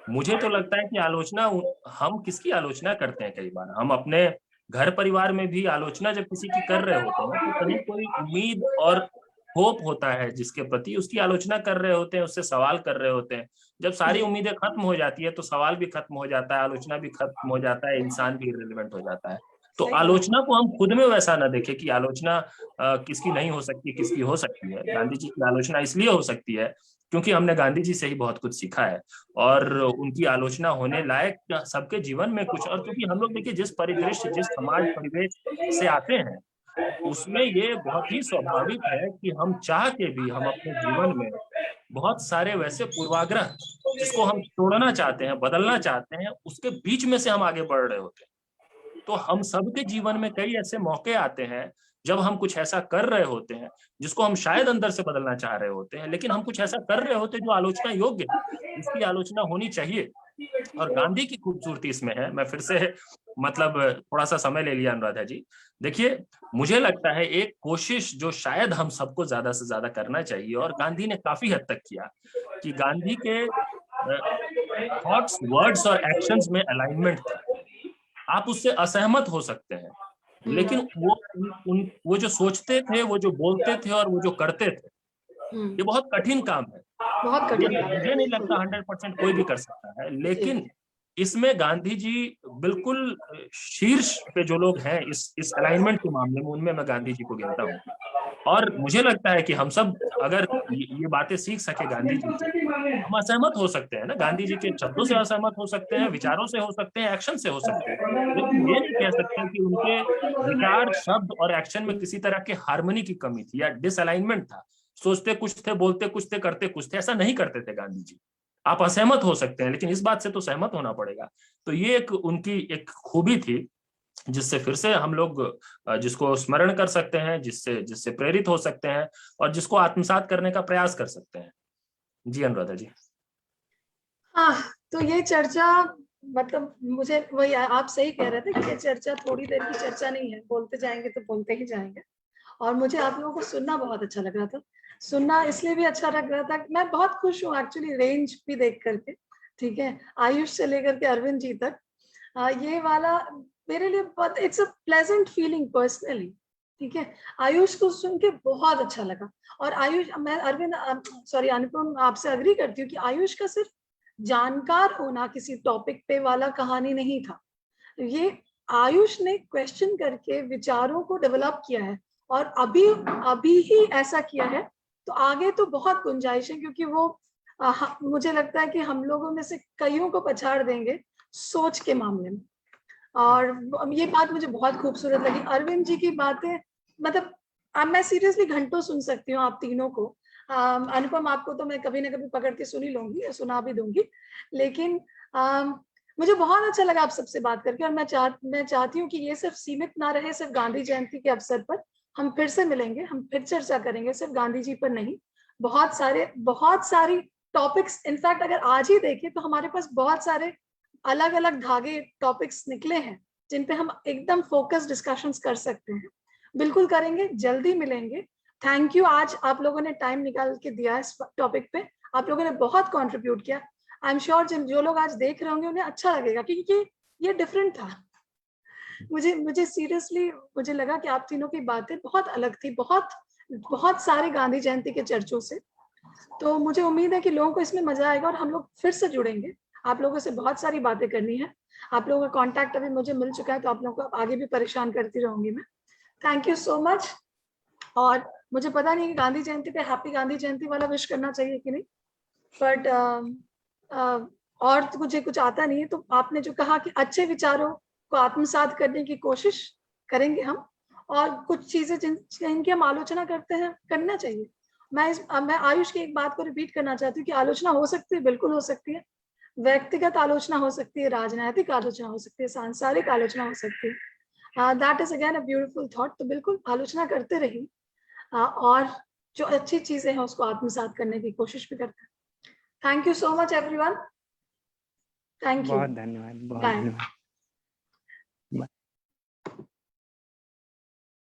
मुझे तो लगता है कि आलोचना, हम किसकी आलोचना करते हैं, कई बार हम अपने घर परिवार में भी आलोचना जब किसी की कर रहे होते हैं तो कहीं कोई उम्मीद और होप होता है जिसके प्रति, उसकी आलोचना कर रहे होते हैं, उससे सवाल कर रहे होते हैं। जब सारी उम्मीदें खत्म हो जाती है तो सवाल भी खत्म हो जाता है, आलोचना भी खत्म हो जाता है, इंसान भी इर्रेलेवेंट हो जाता है। तो आलोचना को हम खुद में वैसा ना देखें कि आलोचना किसकी नहीं हो सकती, किसकी हो सकती है। गांधी जी की आलोचना इसलिए हो सकती है क्योंकि हमने गांधी जी से ही बहुत कुछ सीखा है, और उनकी आलोचना होने लायक सबके जीवन में कुछ, और क्योंकि हम लोग देखिए जिस परिदृश्य, जिस समाज परिवेश से आते हैं, उसमें ये बहुत ही स्वाभाविक है कि हम चाह के भी हम अपने जीवन में बहुत सारे वैसे पूर्वाग्रह जिसको हम तोड़ना चाहते हैं, बदलना चाहते हैं, उसके बीच में से हम आगे बढ़ रहे होते हैं। तो हम सबके जीवन में कई ऐसे मौके आते हैं जब हम कुछ ऐसा कर रहे होते हैं जिसको हम शायद अंदर से बदलना चाह रहे होते हैं, लेकिन हम कुछ ऐसा कर रहे होते हैं जो आलोचना योग्य है, इसकी आलोचना होनी चाहिए। और गांधी की खूबसूरती इसमें है, मैं फिर से मतलब थोड़ा सा समय ले लिया अनुराधा जी। देखिए मुझे लगता है एक कोशिश जो शायद हम सबको ज्यादा से ज्यादा करना चाहिए, और गांधी ने काफी हद तक किया, कि गांधी के थॉट्स, वर्ड्स और एक्शंस में अलाइनमेंट था। आप उससे असहमत हो सकते हैं, लेकिन वो जो सोचते थे, वो जो बोलते थे और वो जो करते थे, ये बहुत कठिन काम है। बहुत कठिन ये काम है। मुझे नहीं लगता 100% कोई भी कर सकता है, लेकिन इसमें गांधी जी बिल्कुल शीर्ष पे जो लोग हैं इस अलाइनमेंट के मामले में, उनमें मैं गांधी जी को गिनता हूँ। और मुझे लगता है कि हम सब अगर ये बातें सीख सके गांधी जी से, हम असहमत हो सकते हैं ना, गांधी जी के शब्दों से असहमत हो सकते हैं, विचारों से हो सकते हैं, एक्शन से हो सकते हैं, लेकिन ये नहीं कह सकते कि उनके विचार, शब्द और एक्शन में किसी तरह के हार्मनी की कमी थी या डिसअलाइनमेंट था। सोचते कुछ थे, बोलते कुछ थे, करते कुछ थे, ऐसा नहीं करते थे गांधी जी। आप असहमत हो सकते हैं, लेकिन इस बात से तो सहमत होना पड़ेगा। तो ये एक उनकी एक खूबी थी जिससे फिर से हम लोग जिसको स्मरण कर सकते हैं, जिससे जिससे प्रेरित हो सकते हैं, और जिसको आत्मसात करने का प्रयास कर सकते हैं। जी अनुराधा जी। हाँ, तो ये चर्चा, मतलब मुझे वही, आप सही कह रहे थे कि ये चर्चा थोड़ी देर की चर्चा नहीं है, बोलते जाएंगे तो बोलते ही जाएंगे। और मुझे आप लोगों को सुनना बहुत अच्छा लग रहा था। सुनना इसलिए भी अच्छा लग रहा था, मैं बहुत खुश हूँ एक्चुअली रेंज भी देख करके। ठीक है, आयुष से लेकर के अरविंद जी तक, ये वाला मेरे लिए बहुत, it's a pleasant feeling personally. ठीक है, आयुष को सुन के बहुत अच्छा लगा। और आयुष, मैं अरविंद, सॉरी अनुपम, आपसे अग्री करती हूँ कि आयुष का सिर्फ जानकार होना किसी टॉपिक पे वाला कहानी नहीं था। ये आयुष ने क्वेश्चन करके विचारों को डेवलप किया है, और अभी अभी ही ऐसा किया है, तो आगे तो बहुत गुंजाइश है, क्योंकि वो मुझे लगता है कि हम लोगों में से कईयों को पछाड़ देंगे सोच के मामले में। और ये बात मुझे बहुत खूबसूरत लगी अरविंद जी की बातें। मतलब अब मैं सीरियसली घंटों सुन सकती हूँ आप तीनों को। अनुपम, आपको तो मैं कभी ना कभी पकड़ के सुन ही लूंगी, सुना भी दूंगी, लेकिन मुझे बहुत अच्छा लगा आप सबसे बात करके। और मैं चाहती हूँ कि ये सिर्फ सीमित ना रहे सिर्फ गांधी जयंती के अवसर पर। हम फिर से मिलेंगे, हम फिर चर्चा करेंगे, सिर्फ गांधी जी पर नहीं, बहुत सारी टॉपिक्स। इनफैक्ट अगर आज ही देखें तो हमारे पास बहुत सारे अलग अलग धागे टॉपिक्स निकले हैं जिन पे हम एकदम फोकस डिस्कशंस कर सकते हैं। बिल्कुल करेंगे, जल्दी मिलेंगे। थैंक यू, आज आप लोगों ने टाइम निकाल के दिया इस टॉपिक पे। आप लोगों ने बहुत कंट्रीब्यूट किया। आई एम श्योर जो लोग आज देख रहे होंगे उन्हें अच्छा लगेगा, क्योंकि ये डिफरेंट था। मुझे सीरियसली मुझे लगा कि आप तीनों की बातें बहुत अलग थी, बहुत सारे गांधी जयंती के चर्चों से। तो मुझे उम्मीद है कि लोगों को इसमें मजा आएगा और हम लोग फिर से जुड़ेंगे। आप लोगों से बहुत सारी बातें करनी है। आप लोगों का कांटेक्ट अभी मुझे मिल चुका है, तो आप लोगों को आगे भी परेशान करती रहूंगी मैं। Thank you so much. और मुझे पता नहीं कि गांधी जयंती पे हैप्पी गांधी जयंती वाला विश करना चाहिए कि नहीं, बट और तो मुझे कुछ आता नहीं है। तो आपने जो कहा कि अच्छे विचारों को आत्मसात करने की कोशिश करेंगे हम, और कुछ चीजें जिनकी हम आलोचना करते हैं करना चाहिए। मैं आयुष की एक बात को रिपीट करना चाहती हूँ कि आलोचना हो सकती है, बिल्कुल हो सकती है। व्यक्तिगत आलोचना हो सकती है, राजनीतिक आलोचना हो सकती है, सांसारिक आलोचना हो सकती है। That is again a beautiful thought. तो बिल्कुल आलोचना करते रहिए और जो अच्छी चीजें हैं उसको आत्मसात करने की कोशिश भी करते हैं। Thank you so much everyone. Thank you. बहुत धन्यवाद, बहुत बाय। धन्यवाद।